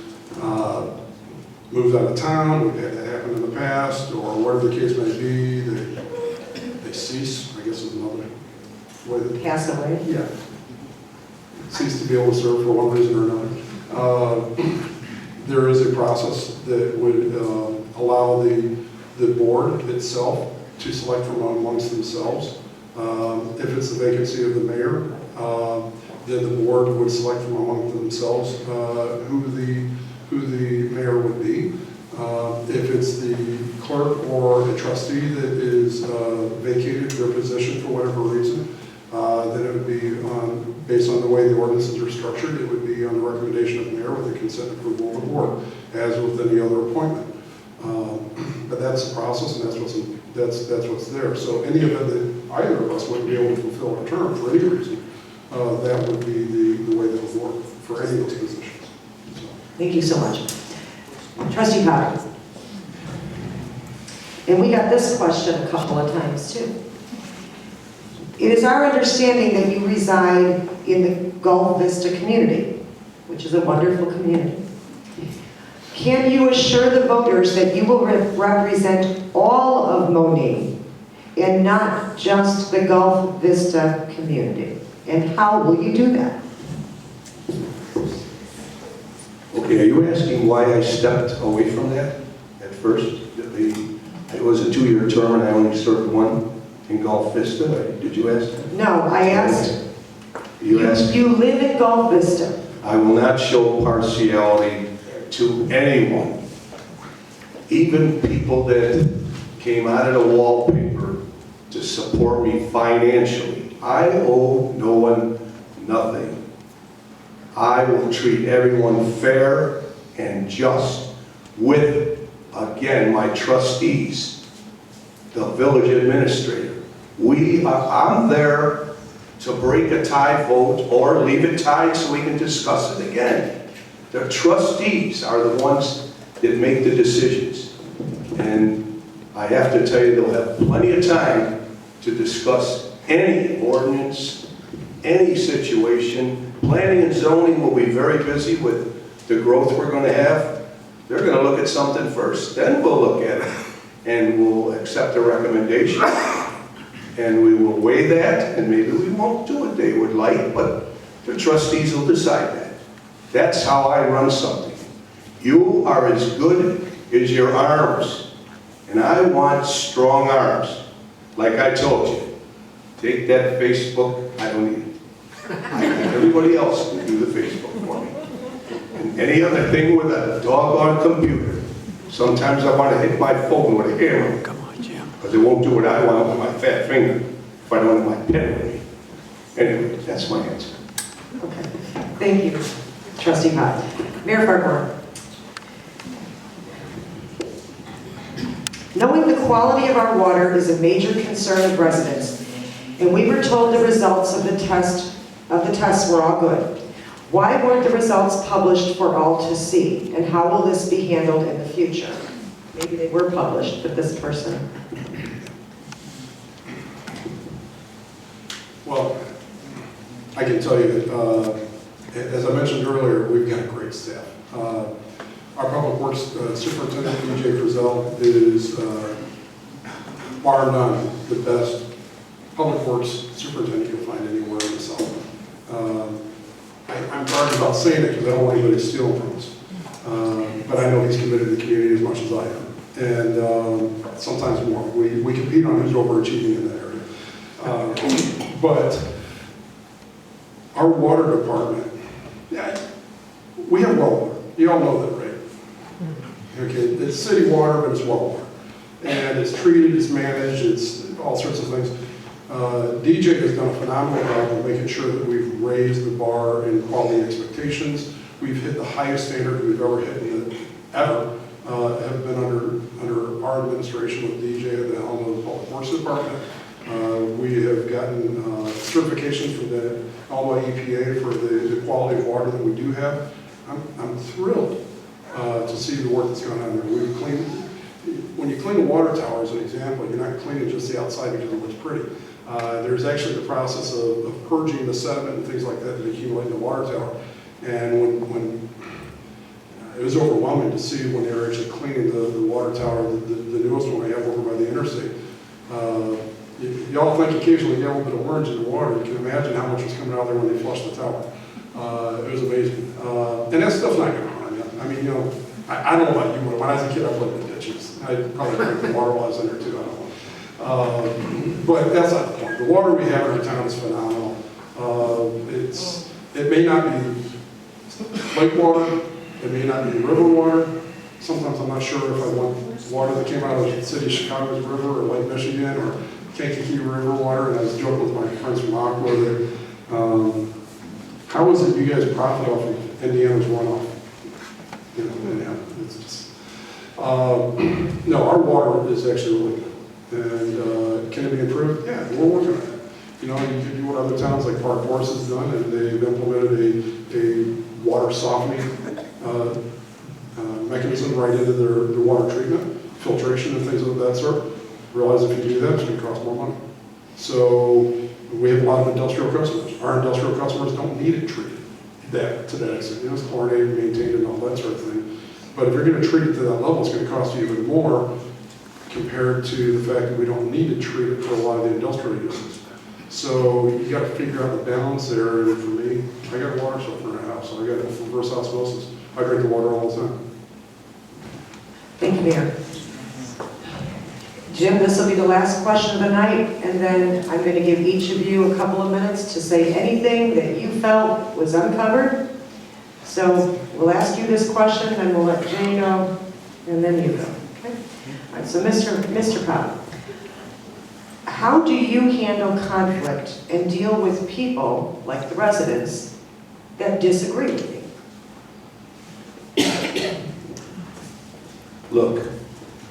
moved out of town, we've had that happen happened in the past, or whatever the case may be, they cease, I guess is another way that. Pass away? Yeah. Cease to be able to serve for one reason or another. There is a process that would allow the board itself to select from amongst themselves. If it's the vacancy of the mayor, then the board would select from among themselves who the mayor would be. If it's the clerk or a trustee that is vacated their position for whatever reason, then it would be based on the way the ordinances are structured, it would be on the recommendation of the mayor with the consent and approval of the board, as with any other appointment. But that's the process, and that's what's there. So any event that either of us wouldn't be able to fulfill our term for any reason, that would be the way that would work for any of those positions. So. Thank you so much. Trustee Potter. And we got this question a couple of times too. It is our understanding that you reside in the Gulf Vista community, which is a wonderful community. Can you assure the voters that you will represent all of Monee and not just the Gulf Vista community? And how will you do that? Okay, are you asking why I stepped away from that at first? It was a 2-year term and I only served one in Gulf Vista. Did you ask that? No, I asked. You asked? You live in Gulf Vista. I will not show partiality to anyone, even people that came out of the wallpaper to support me financially. I owe no one nothing. I will treat everyone fair and just with, again, my trustees, the village administrator. I'm there to break a tie vote or leave it tied so we can discuss it again. The trustees are the ones that make the decisions. And I have to tell you, they'll have plenty of time to discuss any ordinance, any situation. Planning and zoning will be very busy with the growth we're going to have. They're going to look at something first, then we'll look at it. And we'll accept a recommendation. And we will weigh that, and maybe we won't do what they would like, but the trustees will decide that. That's how I run something. You are as good as your arms, and I want strong arms. Like I told you, take that Facebook, I don't need it. Everybody else can do the Facebook for me. And any other thing with a doggone computer. Sometimes I want to hit my phone with a hammer. Because it won't do what I want with my fat finger if I don't have my pen with me. Anyway, that's my answer. Okay. Thank you, Trustee Pye. Mayor Farquhar. Knowing the quality of our water is a major concern of residents, and we were told the results of the tests were all good. Why weren't the results published for all to see, and how will this be handled in the future? Maybe they were published, but this person. Well, I can tell you that, as I mentioned earlier, we've got a great staff. Our Public Works Superintendent, DJ Frizzell, is, bar none, the best Public Works Superintendent you'll find anywhere in the South. I'm sorry about saying it because I don't want anybody stealing from us. But I know he's committed to the community as much as I am. And sometimes more. We compete on who's overachieving in that area. But our water department, yeah, we have well water. You all know that, right? Okay, it's city water, but it's well water. And it's treated, it's managed, it's all sorts of things. DJ has done a phenomenal job of making sure that we've raised the bar in quality expectations. We've hit the highest standard we've ever hit ever. Have been under our administration with DJ at the helm of the Public Works Department. We have gotten certification from the Illinois EPA for the quality of water that we do have. I'm thrilled to see the work that's gone on there. We've cleaned. When you clean a water tower, as an example, you're not cleaning just the outside because it looks pretty. There's actually the process of purging the sediment and things like that that accumulate in the water tower. And when it was overwhelming to see when they were actually cleaning the water tower, the newest one they have over by the interstate. Y'all think occasionally you get a little bit of orange in the water. You can imagine how much was coming out there when they flushed the tower. It was amazing. And that stuff's not going to harm you. I mean, you know, I don't know about you, but when I was a kid, I played in the ditches. I probably drank the water while I was in there too, I don't know. But that's not the point. The water we have in our town is phenomenal. It may not be lake water, it may not be river water. Sometimes I'm not sure if I want water that came out of the city of Chicago's river or Lake Michigan or Kankakee River water. And I was joking with my friends from Aqua that, how is it you guys profit off of Indiana's runoff? You know, yeah, it's just, no, our water is actually really good. And can it be improved? Yeah, we're working on it. You know, you can do what other towns like Farquhar has done, and they've implemented a water softening mechanism right into their water treatment, filtration and things of that sort. Realize if you do that, it's going to cost more money. So we have a lot of industrial customers. Our industrial customers don't need it treated to that extent. You know, it's chlorinated, maintained, and all that sort of thing. But if you're going to treat it to that level, it's going to cost you even more compared to the fact that we don't need to treat it for a lot of the industrial uses. So you got to figure out the balance there. And for me, I got a water softener in the house, so I got it from reverse osmosis. I drink the water all the time. Thank you, Mayor. Jim, this will be the last question of the night, and then I'm going to give each of you a couple of minutes to say anything that you felt was uncovered. So we'll ask you this question, and we'll let Jay go, and then you go. Okay? All right, so Mr. Pop, how do you handle conflict and deal with people, like the residents, that disagree with you? Look,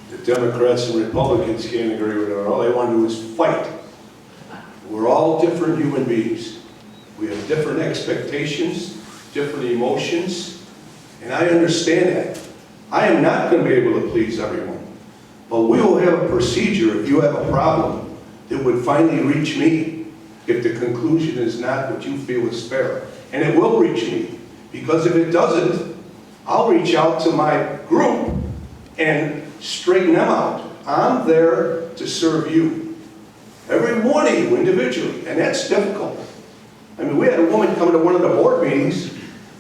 the Democrats and Republicans can't agree with it. All they want to do is fight. We're all different human beings. We have different expectations, different emotions, and I understand that. I am not going to be able to please everyone, but we will have a procedure if you have a problem that would finally reach me if the conclusion is not what you feel is fair. And it will reach me, because if it doesn't, I'll reach out to my group and straighten them out. I'm there to serve you, every one of you individually, and that's difficult. I mean, we had a woman come to one of the board meetings,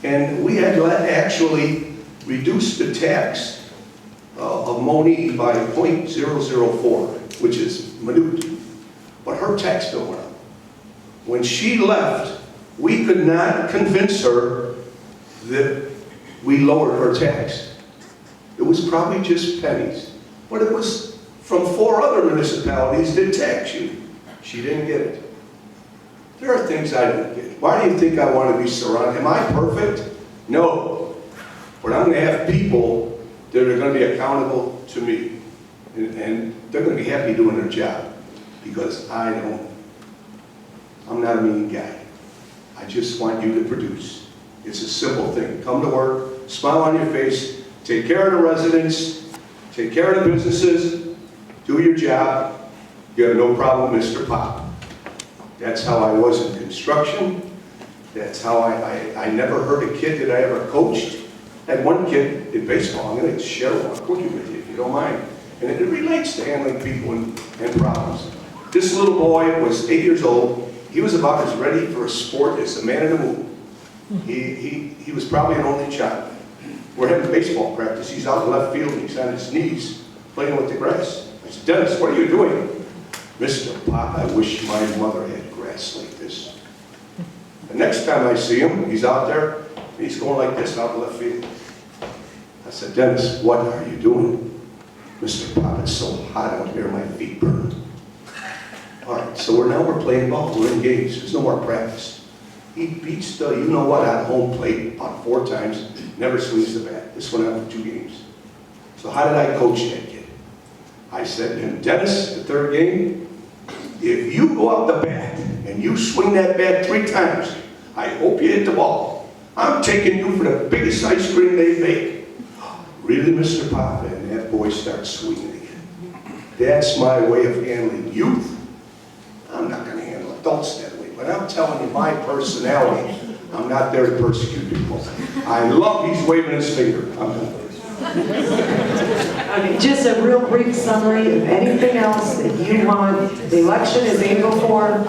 and we had to actually reduce the tax of Monee by 0.004, which is minute, but her tax bill went up. When she left, we could not convince her that we lowered her tax. It was probably just pennies, but it was from 4 other municipalities that tax you. She didn't get it. There are things I don't get. Why do you think I want to be surrounded? Am I perfect? No. But I'm going to have people that are going to be accountable to me. And they're going to be happy doing their job, because I'm not a mean guy. I just want you to produce. It's a simple thing. Come to work, smile on your face, take care of the residents, take care of the businesses, do your job. You have no problem, Mr. Pop. That's how I was in construction. That's how I never hurt a kid that I ever coached. I had one kid in baseball. I'm going to share one cookie with you, if you don't mind. And it relates to handling people and problems. This little boy was 8 years old. He was about as ready for a sport as a man in the moon. He was probably an only child. We're having baseball practice. He's out in left field and he's on his knees playing with the grass. I said, Dennis, what are you doing? Mr. Pop, I wish my mother had grass like this. The next time I see him, he's out there, and he's going like this out in left field. I said, Dennis, what are you doing? Mr. Pop, it's so hot out here, my feet burn. All right, so we're playing ball. We're engaged. There's no more practice. He beats the you-know-what on home plate about 4 times, never swings the bat. This went out for 2 games. So how did I coach that kid? I said to him, Dennis, the 3rd game, if you go out the bat and you swing that bat 3 times, I hope you hit the ball. I'm taking you for the biggest ice cream they make. Really, Mr. Pop? And that boy starts swinging again. That's my way of handling youth. I'm not going to handle adults that way, but I'm telling you my personality. I'm not there to persecute people. I love he's waving his finger. I'm done. Okay, just a real brief summary of anything else that you want. The election is April 4.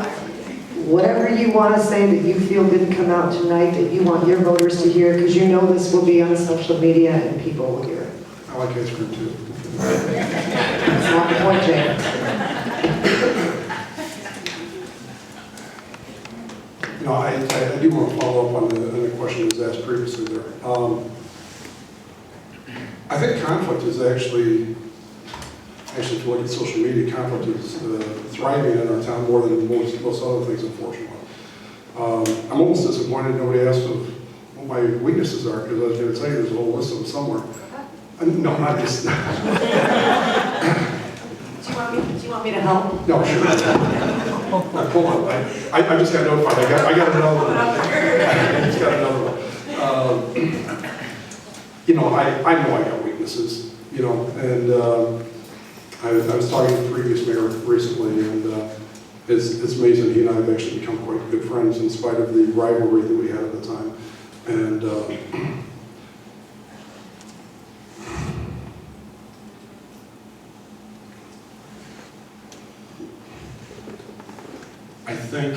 Whatever you want to say that you feel didn't come out tonight, that you want your voters to hear, because you know this will be on social media and people will hear it. I like ice cream too. That's not the point, Jay. No, I do want to follow up on the question that was asked previously there. I think conflict is actually, if you look at social media, conflict is thriving in our town more than most other things, unfortunately. I'm almost disappointed nobody asked of what my weaknesses are, because I was going to tell you there's a whole list of them somewhere. No, not just. Do you want me to help? No, sure. Hold on, I just got notified. I got another one. I just got another one. You know, I know I got weaknesses, you know, and I was talking to the previous mayor recently, and it's amazing. He and I have actually become quite good friends in spite of the rivalry that we had at the time. And I think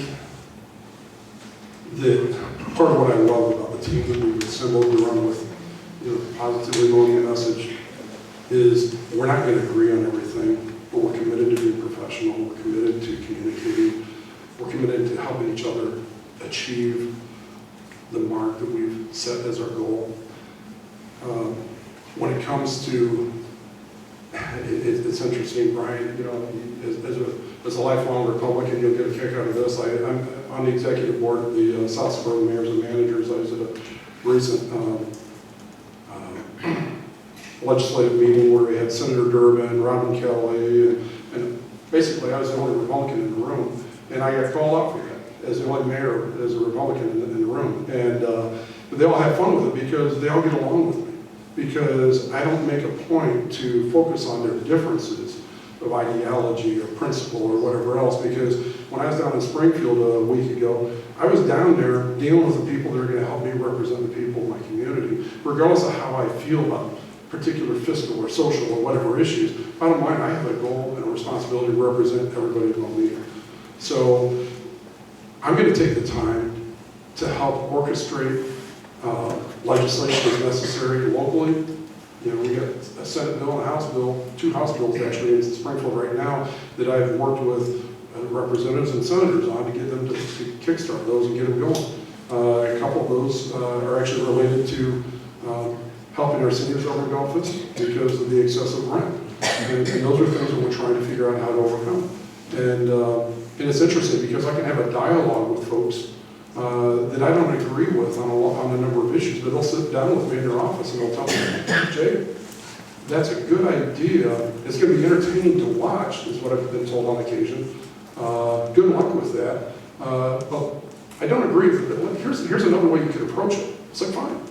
that part of what I love about the team that we've assembled to run with, you know, Positively Monee message is we're not going to agree on everything, but we're committed to being professional, we're committed to communicating, we're committed to helping each other achieve the mark that we've set as our goal. When it comes to, it's interesting, Brian, you know, as a lifelong Republican, you'll get a kick out of this. I'm on the executive board of the South Suburban Mayors and Managers. I was at a recent legislative meeting where we had Senator Durbin, Robin Kelly, and basically I was the only Republican in the room, and I got called out for that as the only mayor, as a Republican in the room. And but they all had fun with it because they all get along with me, because I don't make a point to focus on their differences of ideology or principle or whatever else, because when I was down in Springfield a week ago, I was down there dealing with the people that are going to help me represent the people of my community, regardless of how I feel about particular fiscal or social or whatever issues. Bottom line, I have a goal and a responsibility to represent everybody in my leader. So I'm going to take the time to help orchestrate legislation as necessary locally. You know, we got a Senate bill and a House bill, 2 House bills actually in Springfield right now that I've worked with representatives and senators on to get them to kickstart those and get them going. A couple of those are actually related to helping our seniors over in Belfast because of the excessive rent. And those are things that we're trying to figure out how to overcome. And it's interesting because I can have a dialogue with folks that I don't agree with on a number of issues, but they'll sit down with me in their office and they'll tell me, Jay, that's a good idea. It's going to be entertaining to watch, is what I've been told on occasion. Good luck with that. But I don't agree with it. Here's another way you could approach it. It's like, fine.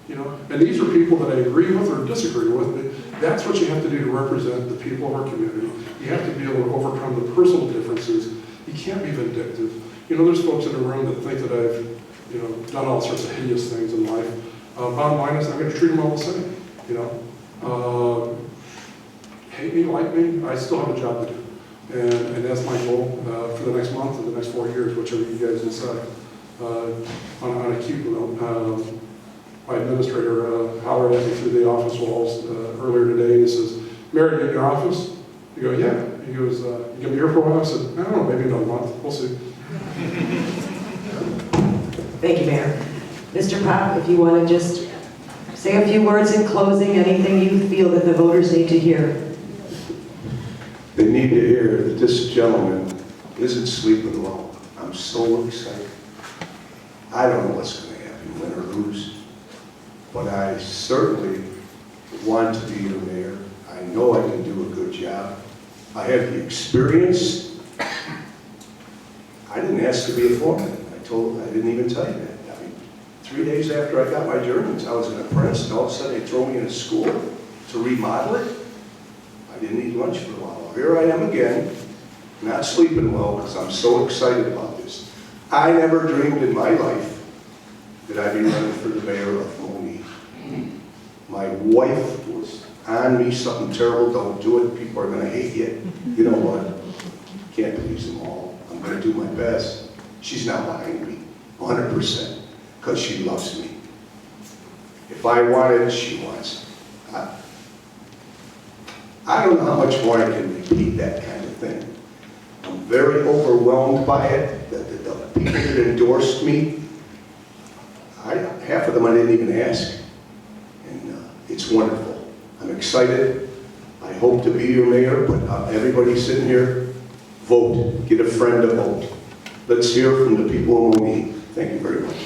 You know, and these are people that I agree with or disagree with, but that's what you have to do to represent the people of our community. You have to be able to overcome the personal differences. You can't be vindictive. You know, there's folks in the room that think that I've, you know, done all sorts of hideous things in life. Bottom line is I'm going to treat them all the same. You know, hate me, like me, I still have a job to do. And that's my goal for the next month and the next 4 years, whichever you guys decide. On a cute note, my administrator hollered at me through the office walls earlier today, and he says, Mary, you in your office? You go, yeah. He goes, you going to be here for a while? I said, I don't know, maybe another month. We'll see. Thank you, Mayor. Mr. Pop, if you want to just say a few words in closing, anything you feel that the voters need to hear. They need to hear that this gentleman isn't sleeping well. I'm so excited. I don't know what's going to happen, win or lose, but I certainly want to be your mayor. I know I can do a good job. I have the experience. I didn't ask to be a foreman. I didn't even tell you that. I mean, 3 days after I got my Germans, I was an apprentice, and all of a sudden they throw me in a school to remodel it. I didn't eat lunch for a while. Here I am again, not sleeping well because I'm so excited about this. I never dreamed in my life that I be running for the mayor of Monee. My wife was on me, something terrible, don't do it, people are gonna hate you. You know what? Can't please them all. I'm gonna do my best. She's not behind me, 100%, because she loves me. If I want it, she wants it. I don't know how much more I can repeat that kind of thing. I'm very overwhelmed by it. The people that endorsed me, half of them I didn't even ask. And it's wonderful. I'm excited. I hope to be your mayor, but everybody sitting here, vote. Get a friend to vote. Let's hear from the people of Monee. Thank you very much.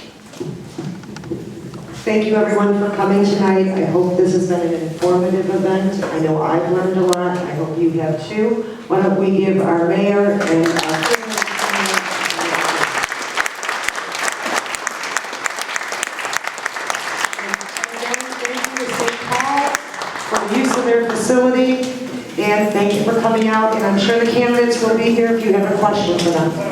Thank you everyone for coming tonight. I hope this has been an informative event. I know I've learned a lot. I hope you have too. Why don't we give our mayor and our for the use of their facility, and thank you for coming out, and I'm sure the candidates will be here if you have a question for them.